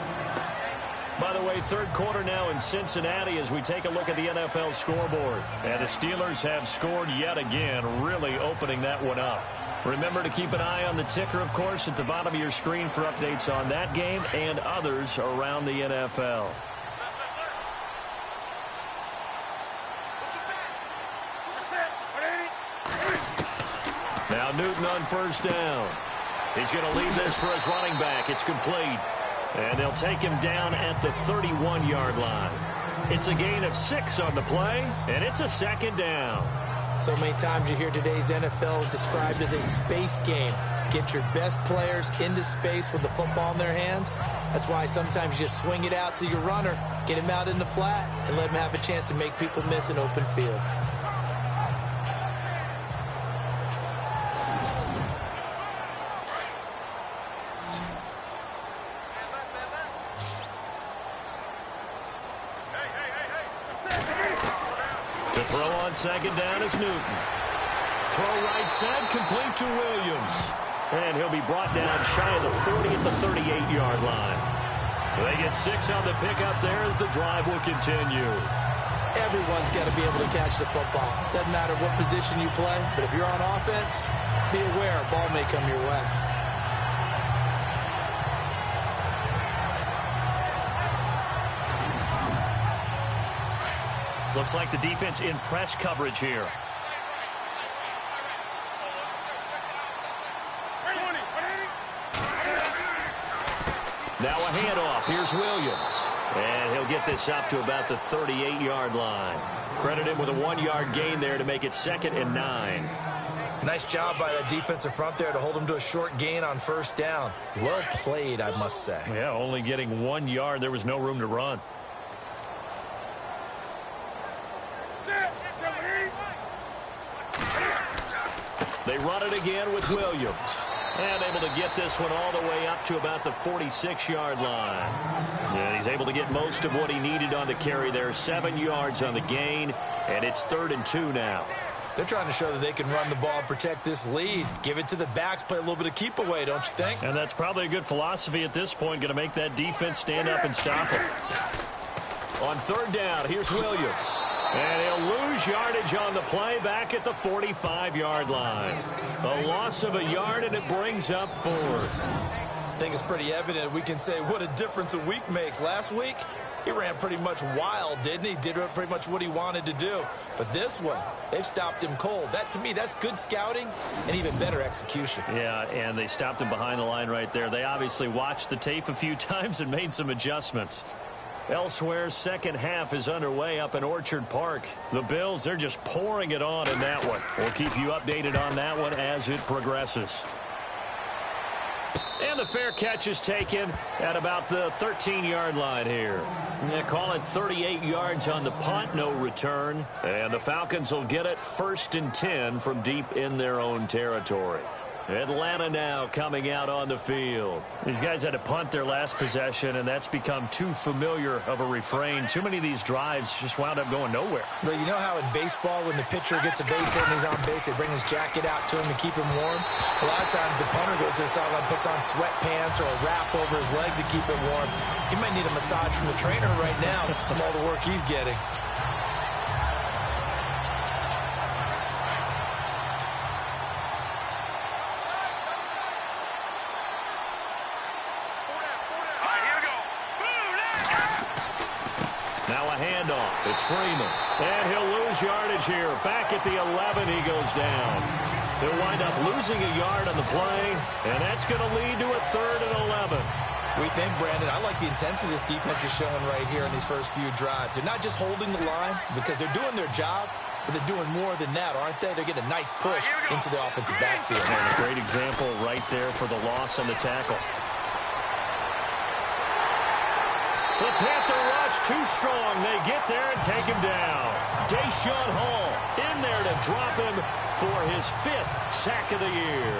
By the way, third quarter now in Cincinnati as we take a look at the NFL scoreboard. And the Steelers have scored yet again, really opening that one up. Remember to keep an eye on the ticker, of course, at the bottom of your screen for updates on that game and others around the NFL. Now Newton on 1st down. He's going to leave this for his running back. It's complete. And they'll take him down at the 31-yard line. It's a gain of 6 on the play, and it's a 2nd down. So many times you hear today's NFL described as a space game. Get your best players into space with the football in their hands. That's why sometimes you just swing it out to your runner, get him out in the flat, and let him have a chance to make people miss an open field. Throw on 2nd down is Newton. Throw right side, complete to Williams. And he'll be brought down shy of the 40 at the 38-yard line. They get 6 on the pickup there as the drive will continue. Everyone's got to be able to catch the football. Doesn't matter what position you play, but if you're on offense, be aware a ball may come your way. Looks like the defense in press coverage here. Now a handoff. Here's Williams. And he'll get this up to about the 38-yard line. Credit him with a 1-yard gain there to make it 2nd and 9. Nice job by that defensive front there to hold him to a short gain on 1st down. Well played, I must say. Yeah, only getting 1 yard. There was no room to run. They run it again with Williams. And able to get this one all the way up to about the 46-yard line. And he's able to get most of what he needed on the carry there. 7 yards on the gain. And it's 3rd and 2 now. They're trying to show that they can run the ball and protect this lead. Give it to the backs, play a little bit of keep away, don't you think? And that's probably a good philosophy at this point. Going to make that defense stand up and stop him. On 3rd down, here's Williams. And he'll lose yardage on the play back at the 45-yard line. A loss of a yard, and it brings up 4th. I think it's pretty evident. We can say what a difference a week makes. Last week, he ran pretty much wild, didn't he? Did pretty much what he wanted to do. But this one, they've stopped him cold. That, to me, that's good scouting and even better execution. Yeah, and they stopped him behind the line right there. They obviously watched the tape a few times and made some adjustments. Elsewhere, second half is underway up in Orchard Park. The Bills, they're just pouring it on in that one. We'll keep you updated on that one as it progresses. And the fair catch is taken at about the 13-yard line here. They call it 38 yards on the punt, no return. And the Falcons will get it 1st and 10 from deep in their own territory. Atlanta now coming out on the field. These guys had to punt their last possession, and that's become too familiar of a refrain. Too many of these drives just wound up going nowhere. Well, you know how in baseball, when the pitcher gets a base hit and he's on base, they bring his jacket out to him to keep him warm? A lot of times the punter goes to the sideline, puts on sweatpants or a wrap over his leg to keep it warm. He might need a massage from the trainer right now from all the work he's getting. It's Freeman, and he'll lose yardage here. Back at the 11, he goes down. They'll wind up losing a yard on the play, and that's going to lead to a 3rd and 11. We think, Brandon, I like the intensity this defense is showing right here in these first few drives. They're not just holding the line because they're doing their job, but they're doing more than that, aren't they? They're getting a nice push into the offensive backfield. And a great example right there for the loss on the tackle. The Panther rush too strong. They get there and take him down. Deshaun Hall in there to drop him for his 5th sack of the year.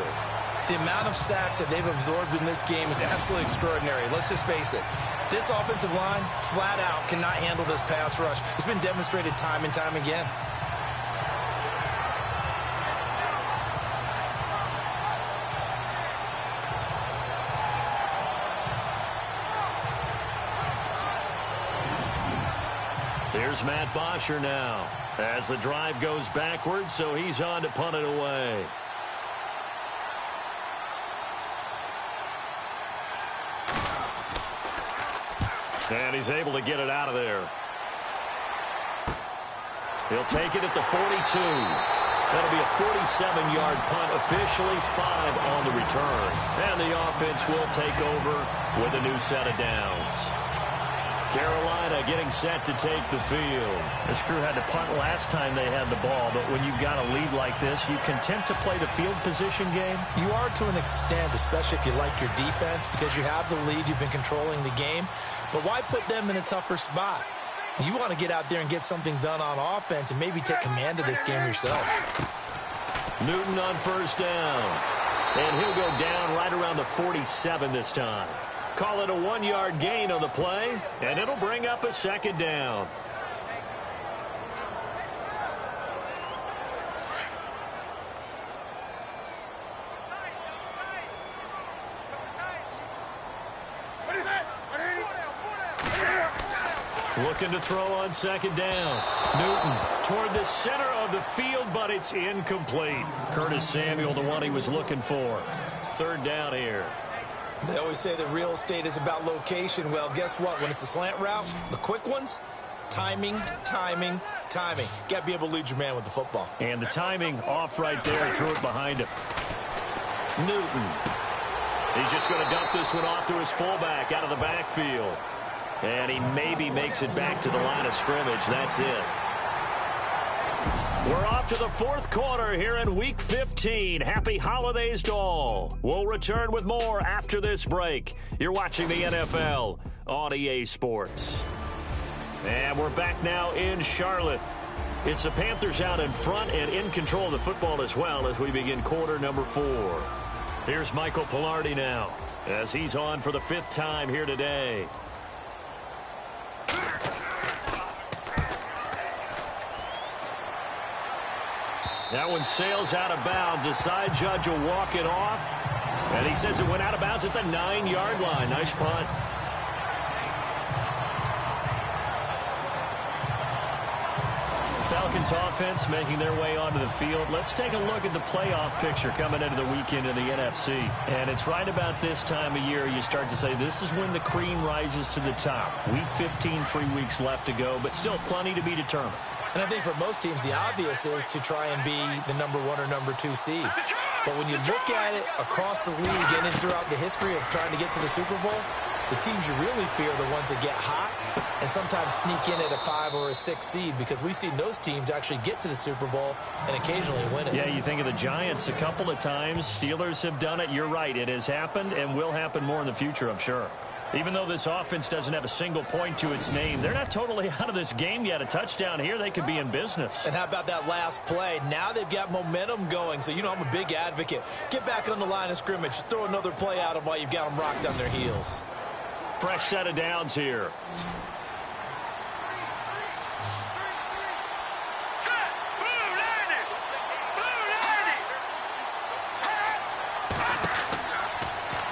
The amount of sacks that they've absorbed in this game is absolutely extraordinary. Let's just face it. This offensive line, flat out, cannot handle this pass rush. It's been demonstrated time and time again. Here's Matt Bosher now as the drive goes backwards, so he's on to punt it away. And he's able to get it out of there. He'll take it at the 42. That'll be a 47-yard punt, officially 5 on the return. And the offense will take over with a new set of downs. Carolina getting set to take the field. This crew had to punt last time they had the ball, but when you've got a lead like this, you content to play the field position game? You are to an extent, especially if you like your defense, because you have the lead, you've been controlling the game. But why put them in a tougher spot? You want to get out there and get something done on offense and maybe take command of this game yourself. Newton on first down. And he'll go down right around the 47 this time. Call it a 1-yard gain on the play, and it'll bring up a second down. Looking to throw on second down. Newton toward the center of the field, but it's incomplete. Curtis Samuel, the one he was looking for. Third down here. They always say that real estate is about location. Well, guess what? When it's a slant route, the quick ones, timing, timing, timing. Got to be able to lead your man with the football. And the timing off right there. Threw it behind him. Newton. He's just going to dump this one off to his fullback out of the backfield. And he maybe makes it back to the line of scrimmage. That's it. We're off to the fourth quarter here in Week 15. Happy holidays to all. We'll return with more after this break. You're watching the NFL on EA Sports. And we're back now in Charlotte. It's the Panthers out in front and in control of the football as well as we begin quarter number 4. Here's Michael Pilardi now as he's on for the 5th time here today. That one sails out of bounds. The side judge will walk it off. And he says it went out of bounds at the 9-yard line. Nice punt. Falcons offense making their way onto the field. Let's take a look at the playoff picture coming into the weekend in the NFC. And it's right about this time of year you start to say this is when the cream rises to the top. Week 15, 3 weeks left to go, but still plenty to be determined. And I think for most teams, the obvious is to try and be the number 1 or number 2 seed. But when you look at it across the league and throughout the history of trying to get to the Super Bowl, the teams you really fear are the ones that get hot and sometimes sneak in at a 5 or a 6 seed, because we've seen those teams actually get to the Super Bowl and occasionally win it. Yeah, you think of the Giants a couple of times. Steelers have done it. You're right. It has happened and will happen more in the future, I'm sure. Even though this offense doesn't have a single point to its name, they're not totally out of this game yet. A touchdown here, they could be in business. And how about that last play? Now they've got momentum going. So, you know, I'm a big advocate. Get back on the line of scrimmage. Throw another play at them while you've got them rocked on their heels. Fresh set of downs here.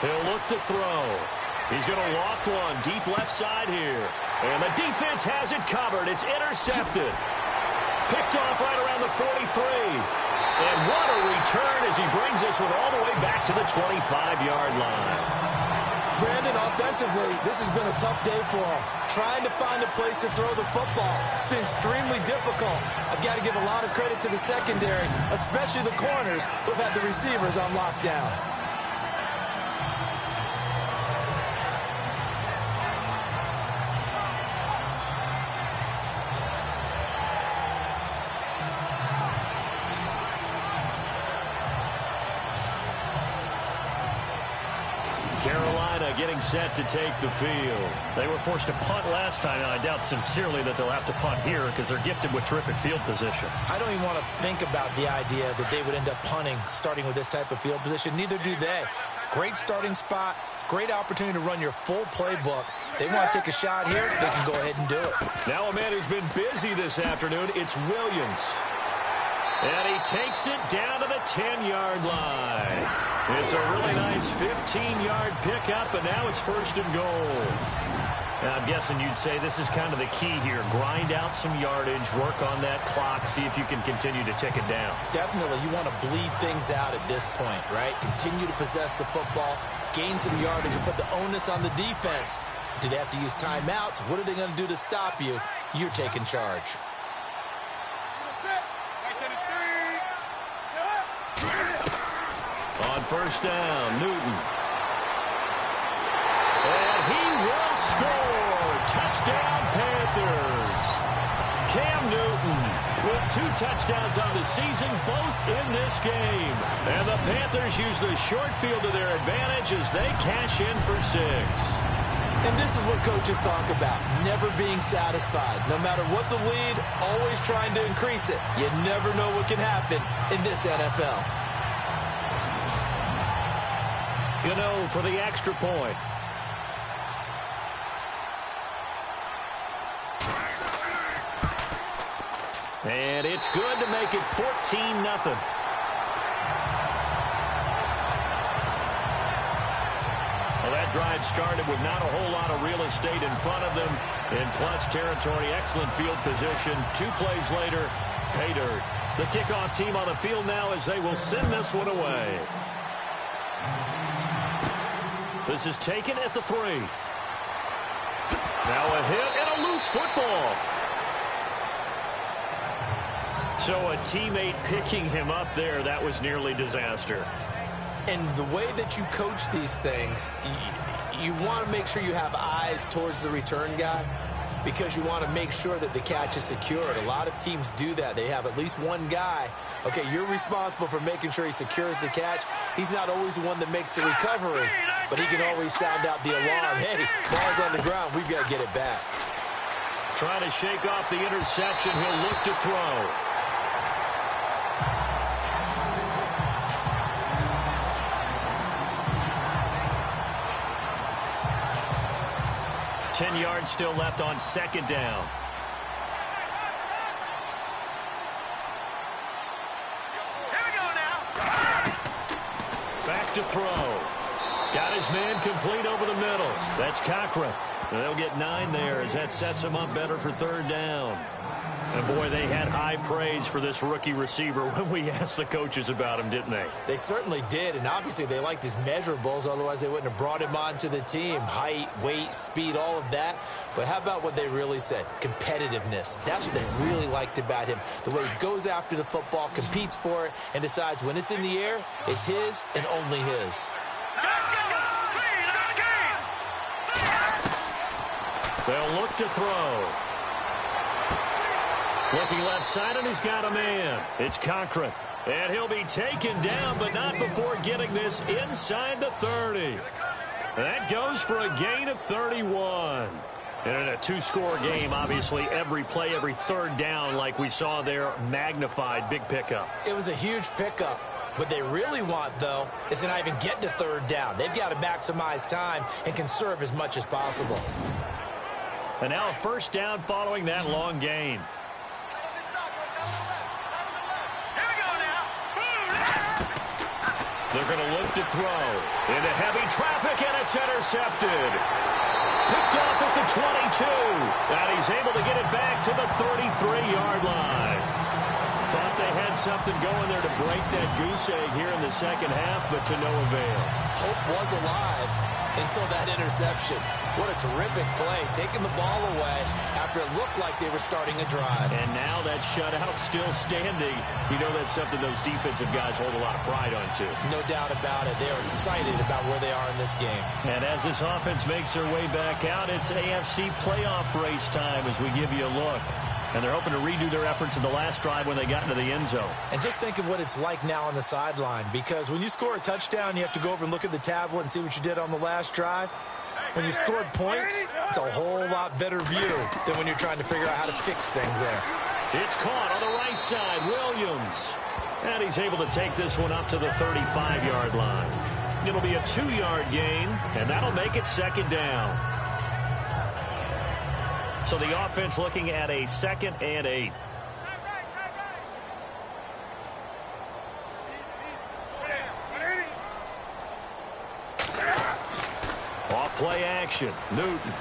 He'll look to throw. He's going to loft one deep left side here. And the defense has it covered. It's intercepted. Picked off right around the 43. And what a return as he brings this one all the way back to the 25-yard line. Brandon, offensively, this has been a tough day for him. Trying to find a place to throw the football. It's been extremely difficult. I've got to give a lot of credit to the secondary, especially the corners who've had the receivers on lockdown. getting set to take the field. They were forced to punt last time, and I doubt sincerely that they'll have to punt here because they're gifted with terrific field position. I don't even want to think about the idea that they would end up punting starting with this type of field position. Neither do they. Great starting spot, great opportunity to run your full playbook. They want to take a shot here, they can go ahead and do it. Now a man who's been busy this afternoon, it's Williams. And he takes it down to the 10-yard line. It's a really nice 15-yard pickup, and now it's first and goal. Now, I'm guessing you'd say this is kind of the key here. Grind out some yardage, work on that clock, see if you can continue to tick it down. Definitely. You want to bleed things out at this point, right? Continue to possess the football, gain some yardage, and put the onus on the defense. Do they have to use timeouts? What are they going to do to stop you? You're taking charge. On first down, Newton. And he will score. Touchdown, Panthers. Cam Newton with 2 touchdowns on the season, both in this game. And the Panthers use the short field to their advantage as they cash in for 6. And this is what coaches talk about, never being satisfied. No matter what the lead, always trying to increase it. You never know what can happen in this NFL. Gano for the extra point. And it's good to make it 14-0. Well, that drive started with not a whole lot of real estate in front of them. In plus territory, excellent field position. 2 plays later, pay dirt. The kickoff team on the field now as they will send this one away. This is taken at the 3. Now a hit and a loose football. So a teammate picking him up there, that was nearly disaster. And the way that you coach these things, you want to make sure you have eyes towards the return guy because you want to make sure that the catch is secured. A lot of teams do that. They have at least one guy. Okay, you're responsible for making sure he secures the catch. He's not always the one that makes the recovery, but he can always sound out the alarm. Hey, ball's on the ground. We've got to get it back. Trying to shake off the interception. He'll look to throw. Ten yards still left on second down. Here we go now. Back to throw. Got his man complete over the middle. That's Cochran. They'll get 9 there as that sets him up better for third down. And, boy, they had high praise for this rookie receiver when we asked the coaches about him, didn't they? They certainly did, and obviously they liked his measurables. Otherwise, they wouldn't have brought him onto the team. Height, weight, speed, all of that. But how about what they really said? Competitiveness. That's what they really liked about him. The way he goes after the football, competes for it, and decides when it's in the air, it's his and only his. They'll look to throw. Looking left side, and he's got a man. It's Cochran. And he'll be taken down, but not before getting this inside the 30. That goes for a gain of 31. And in a 2-score game, obviously, every play, every third down, like we saw there, magnified, big pickup. It was a huge pickup. What they really want, though, is to not even get to third down. They've got to maximize time and conserve as much as possible. And now a first down following that long gain. They're going to look to throw into heavy traffic, and it's intercepted. Picked off at the 22. And he's able to get it back to the 33-yard line. Thought they had something going there to break that goose egg here in the second half, but to no avail. Hope was alive until that interception. What a terrific play, taking the ball away after it looked like they were starting a drive. And now that shutout still standing. You know that's something those defensive guys hold a lot of pride on, too. No doubt about it. They are excited about where they are in this game. And as this offense makes their way back out, it's AFC playoff race time as we give you a look. And they're hoping to redo their efforts in the last drive when they got into the end zone. And just think of what it's like now on the sideline, because when you score a touchdown, you have to go over and look at the tablet and see what you did on the last drive. When you scored points, it's a whole lot better view than when you're trying to figure out how to fix things there. It's caught on the right side, Williams. And he's able to take this one up to the 35-yard line. It'll be a 2-yard gain, and that'll make it second down. So the offense looking at a 2nd and 8. Off play action, Newton.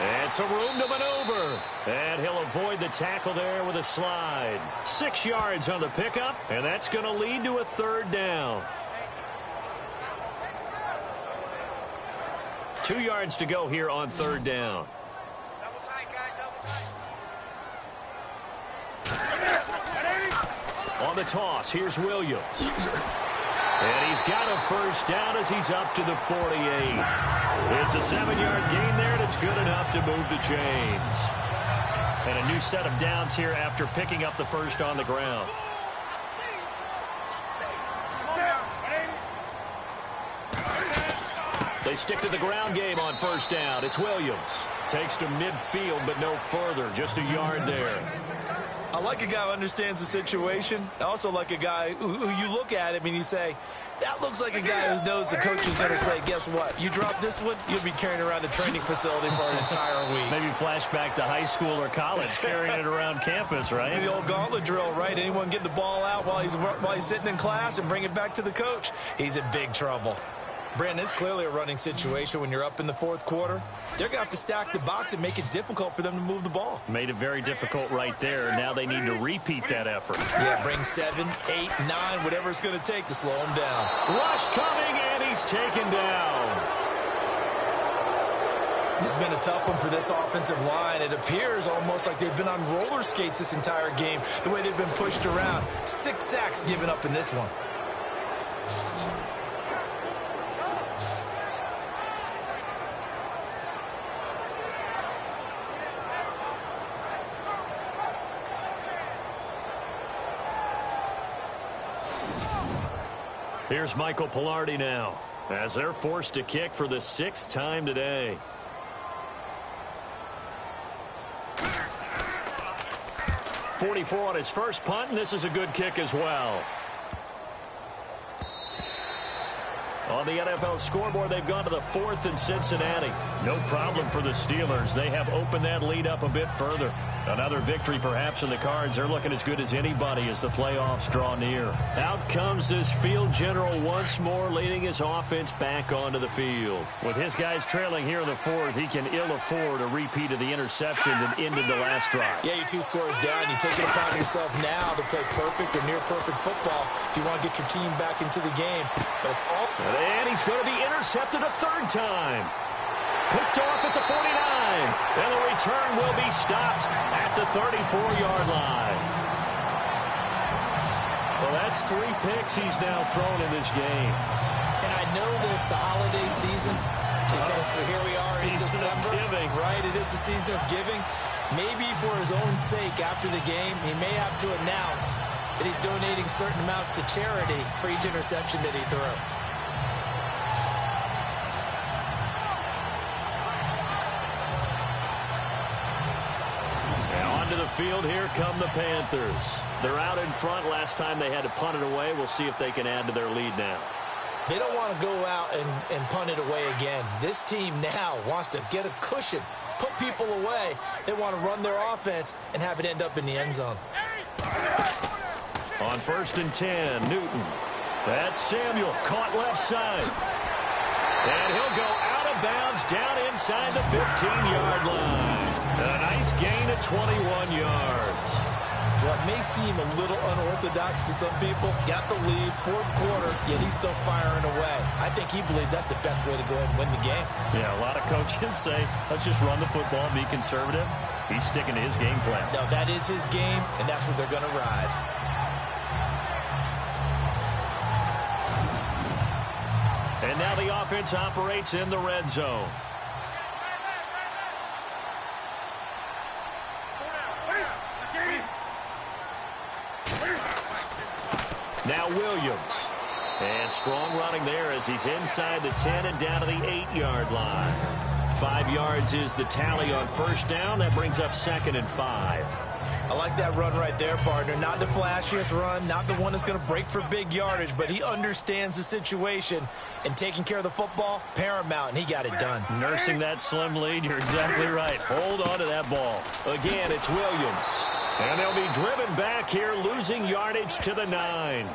And some room to maneuver. And he'll avoid the tackle there with a slide. 6 yards on the pickup, and that's going to lead to a 3rd down. 2 yards to go here on 3rd down. On the toss, here's Williams. And he's got a 1st down as he's up to the 48. It's a 7-yard gain there, and it's good enough to move the chains. And a new set of downs here after picking up the 1st on the ground. They stick to the ground game on 1st down. It's Williams. Takes to midfield, but no further. Just a yard there. I like a guy who understands the situation. I also like a guy who you look at him and you say, that looks like a guy who knows the coach is going to say, guess what? You drop this one, you'll be carrying around a training facility for an entire week. Maybe flashback to high school or college, carrying it around campus, right? The old gauntlet drill, right? Anyone get the ball out while he's sitting in class and bring it back to the coach? He's in big trouble. Brandon, it's clearly a running situation when you're up in the 4th quarter. They're going to have to stack the box and make it difficult for them to move the ball. Made it very difficult right there. Now they need to repeat that effort. Yeah, bring 7, 8, 9, whatever it's going to take to slow him down. Rush coming, and he's taken down. This has been a tough one for this offensive line. It appears almost like they've been on roller skates this entire game, the way they've been pushed around. 6 sacks given up in this one. Here's Michael Pilardi now, as they're forced to kick for the 6th time today. .44 on his first punt, and this is a good kick as well. On the NFL scoreboard, they've gone to the 4th in Cincinnati. No problem for the Steelers. They have opened that lead up a bit further. Another victory perhaps in the cards. They're looking as good as anybody as the playoffs draw near. Out comes this field general once more, leading his offense back onto the field. With his guys trailing here in the 4th, he can ill afford a repeat of the interception that ended the last drive. Yeah, you're 2 scores down. You take it upon yourself now to play perfect or near perfect football if you want to get your team back into the game. But it's all... And he's going to be intercepted a 3rd time. Picked off at the 49. And the return will be stopped at the 34-yard line. Well, that's 3 picks he's now thrown in this game. And I know this, the holiday season, because here we are in December. Giving. Right, it is the season of giving. Maybe for his own sake after the game, he may have to announce that he's donating certain amounts to charity for each interception that he threw. To the field, here come the Panthers. They're out in front. Last time they had to punt it away. We'll see if they can add to their lead now. They don't want to go out and punt it away again. This team now wants to get a cushion, put people away. They want to run their offense and have it end up in the end zone. On 1st and 10, Newton. That's Samuel, caught left side. And he'll go out of bounds down inside the 15-yard line. A nice gain of 21 yards. Well, it may seem a little unorthodox to some people. Got the lead, 4th quarter, yet he's still firing away. I think he believes that's the best way to go ahead and win the game. Yeah, a lot of coaches say, let's just run the football and be conservative. He's sticking to his game plan. No, that is his game, and that's what they're going to ride. And now the offense operates in the red zone. Now Williams. And strong running there as he's inside the 10 and down to the 8-yard line. 5 yards is the tally on first down. That brings up 2nd and 5. I like that run right there, partner. Not the flashiest run, not the one that's going to break for big yardage, but he understands the situation, and taking care of the football, paramount, and he got it done. Nursing that slim lead, you're exactly right. Hold on to that ball. Again, it's Williams. And they'll be driven back here, losing yardage to the 9.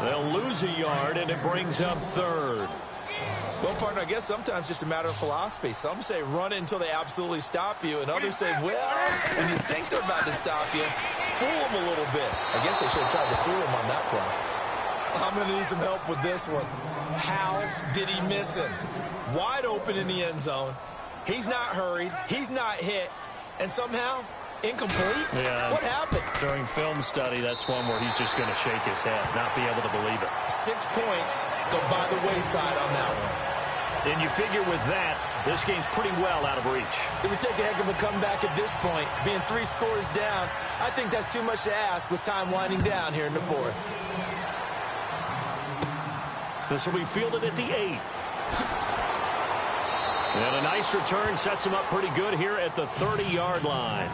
They'll lose a yard, and it brings up 3rd. Well, partner, I guess sometimes it's just a matter of philosophy. Some say run it until they absolutely stop you, and others say, well, when you think they're about to stop you, fool them a little bit. I guess they should have tried to fool him on that play. I'm going to need some help with this one. How did he miss him? Wide open in the end zone. He's not hurried. He's not hit. And somehow, incomplete? Yeah. What happened? During film study, that's one where he's just going to shake his head, not be able to believe it. 6 points go by the wayside on that one. And you figure with that, this game's pretty well out of reach. It would take a heck of a comeback at this point. Being 3 scores down, I think that's too much to ask with time winding down here in the 4th. This will be fielded at the 8. And a nice return sets him up pretty good here at the 30-yard line.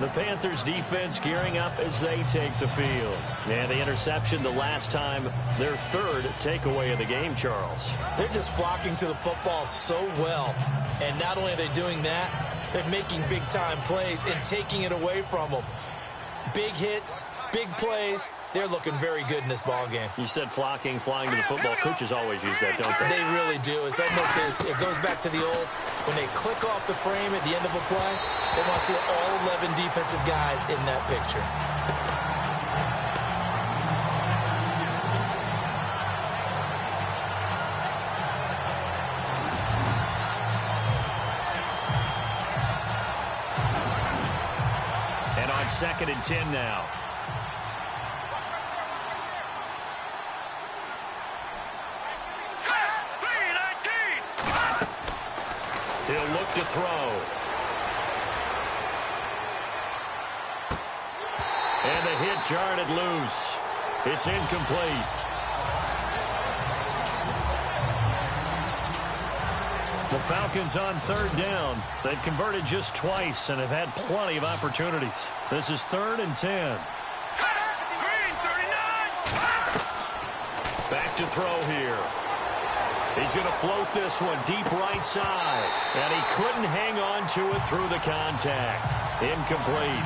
The Panthers defense gearing up as they take the field. And the interception the last time, their 3rd takeaway of the game, Charles. They're just flocking to the football so well. And not only are they doing that, they're making big-time plays and taking it away from them. Big hits, big plays. They're looking very good in this ball game. You said flocking, flying to the football. Coaches always use that, don't they? They really do. It's almost it goes back to the old, when they click off the frame at the end of a play, they want to see all 11 defensive guys in that picture. And on 2nd and 10 now. He'll look to throw. And the hit jarred it loose. It's incomplete. The Falcons on 3rd down. They've converted just twice and have had plenty of opportunities. This is 3rd and 10. Back to throw here. He's going to float this one deep right side. And he couldn't hang on to it through the contact. Incomplete.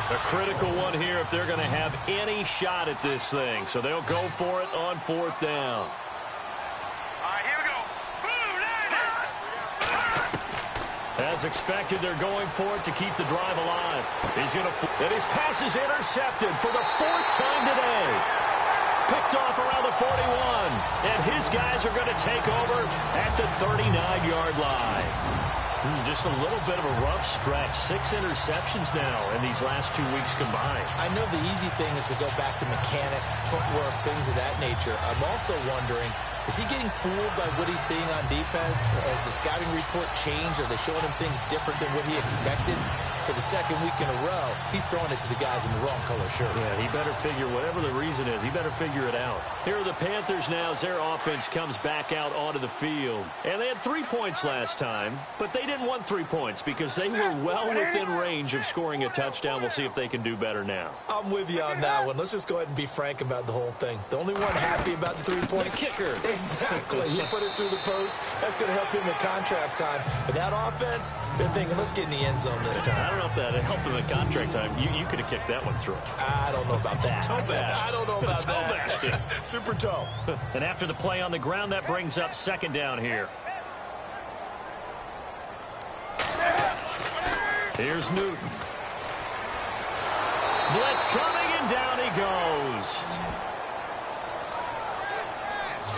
A critical one here if they're going to have any shot at this thing. So they'll go for it on 4th down. All right, here we go. As expected, they're going for it to keep the drive alive. He's going to... And his pass is intercepted for the 4th time today. Picked off around the 41. And his guys are going to take over at the 39-yard line. Just a little bit of a rough stretch. 6 interceptions now in these last 2 weeks combined. I know the easy thing is to go back to mechanics, footwork, things of that nature. I'm also wondering, is he getting fooled by what he's seeing on defense? Has the scouting report changed? Are they showing him things different than what he expected? For the 2nd week in a row, he's throwing it to the guys in the wrong color shirts. Yeah, he better figure, whatever the reason is, he better figure it out. Here are the Panthers now as their offense comes back out onto the field. And they had 3 points last time, but they didn't want 3 points because they were well within range of scoring a touchdown. We'll see if they can do better now. I'm with you on that one. Let's just go ahead and be frank about the whole thing. The only one happy about the 3-point kicker. Exactly. You put it through the post. That's going to help him in contract time. But that offense, they're thinking, let's get in the end zone this time. I don't know if that helped him in contract time. You could have kicked that one through. I don't know about that. Toe bash. I don't know about toe that. bash. Super toe. And after the play on the ground, that brings up 2nd down here. Here's Newton. Blitz coming, and down he goes.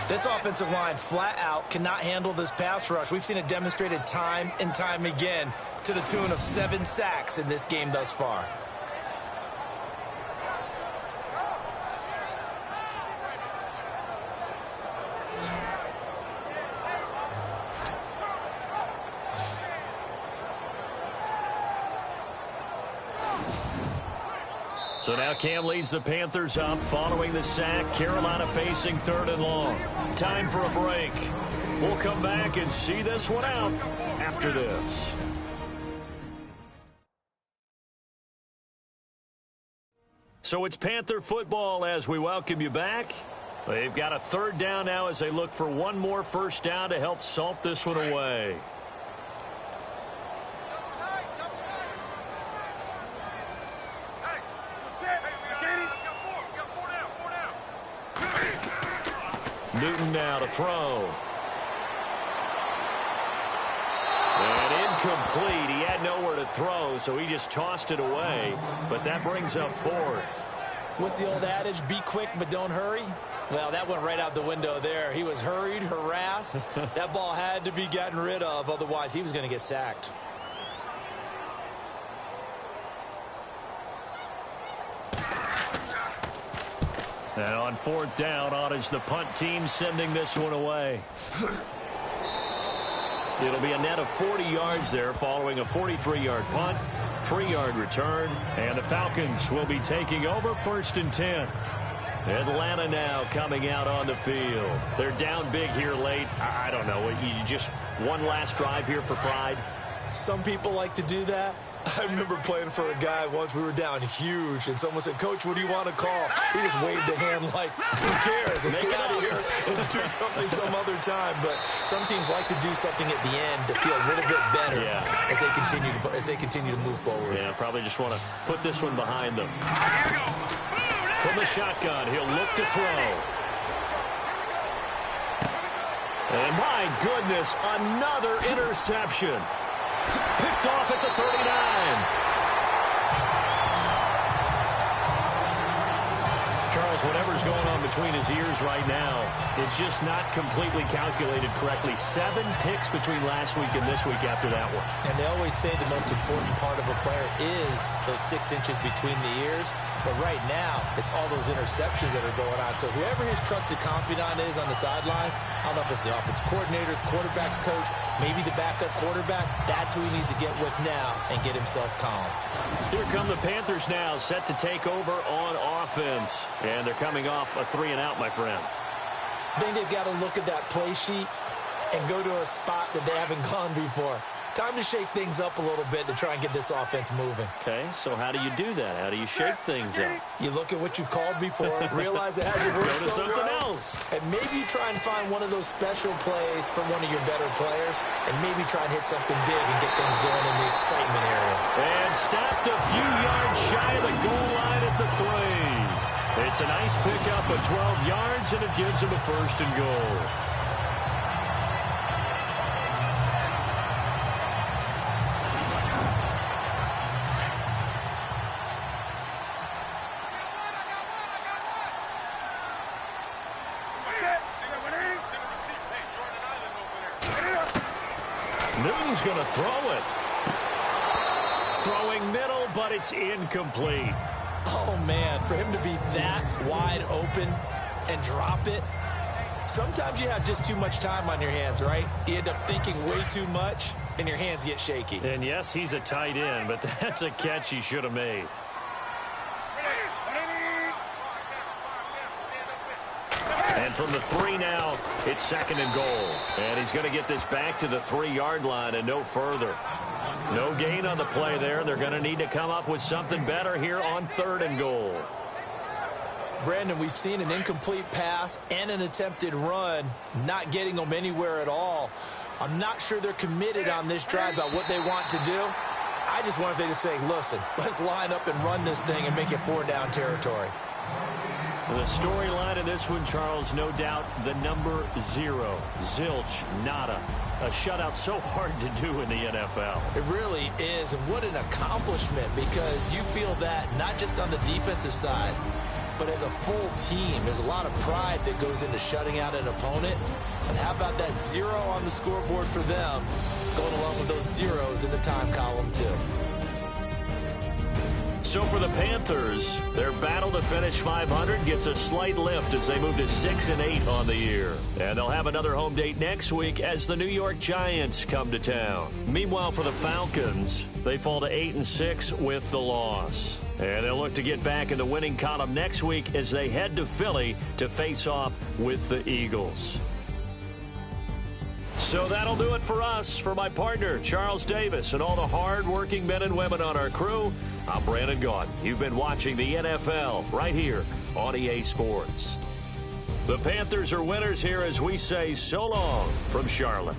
This offensive line flat out cannot handle this pass rush. We've seen it demonstrated time and time again to the tune of 7 sacks in this game thus far. So now Cam leads the Panthers up following the sack. Carolina facing 3rd and long. Time for a break. We'll come back and see this one out after this. So it's Panther football as we welcome you back. They've got a 3rd down now as they look for one more first down to help salt this one away. Newton now to throw. And incomplete. He had nowhere to throw, so he just tossed it away. But that brings up 4th. What's the old adage? Be quick, but don't hurry. Well, that went right out the window there. He was hurried, harassed. That ball had to be gotten rid of. Otherwise, he was going to get sacked. And on 4th down, on is the punt team sending this one away. It'll be a net of 40 yards there following a 43-yard punt, 3-yard return, and the Falcons will be taking over 1st and 10. Atlanta now coming out on the field. They're down big here late. I don't know. You just one last drive here for pride. Some people like to do that. I remember playing for a guy once. We were down huge, and someone said, "Coach, what do you want to call?" He just waved a hand like, "Who cares? Let's get out of here and do something some other time." But some teams like to do something at the end to feel a little bit better as they continue to move forward. Yeah, probably just want to put this one behind them. From the shotgun, he'll look to throw. And my goodness, another interception. Picked off at the 39. Charles, whatever's going on between his ears right now, it's just not completely calculated correctly. 7 picks between last week and this week after that one. And they always say the most important part of a player is those 6 inches between the ears. But right now, it's all those interceptions that are going on. So whoever his trusted confidant is on the sidelines, I don't know if it's the offensive coordinator, quarterback's coach, maybe the backup quarterback, that's who he needs to get with now and get himself calm. Here come the Panthers now, set to take over on offense. And they're coming off a 3-and-out, my friend. I think they've got to look at that play sheet and go to a spot that they haven't gone before. Time to shake things up a little bit to try and get this offense moving. Okay, so how do you do that? How do you shake things up? You look at what you've called before, realize it hasn't worked Go to so something well, else. and maybe try and find one of those special plays from one of your better players, and maybe try and hit something big and get things going in the excitement area. And stopped a few yards shy of the goal line at the 3. It's a nice pickup of 12 yards, and it gives him a 1st and goal. Newton's going to throw it. Throwing middle, but it's incomplete. Oh, man, for him to be that wide open and drop it, sometimes you have just too much time on your hands, right? You end up thinking way too much, and your hands get shaky. And, yes, he's a tight end, but that's a catch he should have made. And from the 3 now, it's 2nd and goal. And he's going to get this back to the 3-yard line and no further. No gain on the play there. They're going to need to come up with something better here on 3rd and goal. Brandon, we've seen an incomplete pass and an attempted run, not getting them anywhere at all. I'm not sure they're committed on this drive about what they want to do. I just wonder if they just say, listen, let's line up and run this thing and make it 4-down territory. The storyline in this one, Charles, no doubt the number 0. Zilch, nada. A shutout so hard to do in the NFL. It really is, and what an accomplishment, because you feel that not just on the defensive side, but as a full team. There's a lot of pride that goes into shutting out an opponent. And how about that 0 on the scoreboard for them, going along with those zeros in the time column, too. So for the Panthers, their battle to finish 500 gets a slight lift as they move to 6-8 on the year. And they'll have another home date next week as the New York Giants come to town. Meanwhile, for the Falcons, they fall to 8-6 with the loss. And they'll look to get back in the winning column next week as they head to Philly to face off with the Eagles. So that'll do it for us. For my partner, Charles Davis, and all the hard-working men and women on our crew, I'm Brandon Gaudin. You've been watching the NFL right here on EA Sports. The Panthers are winners here as we say so long from Charlotte.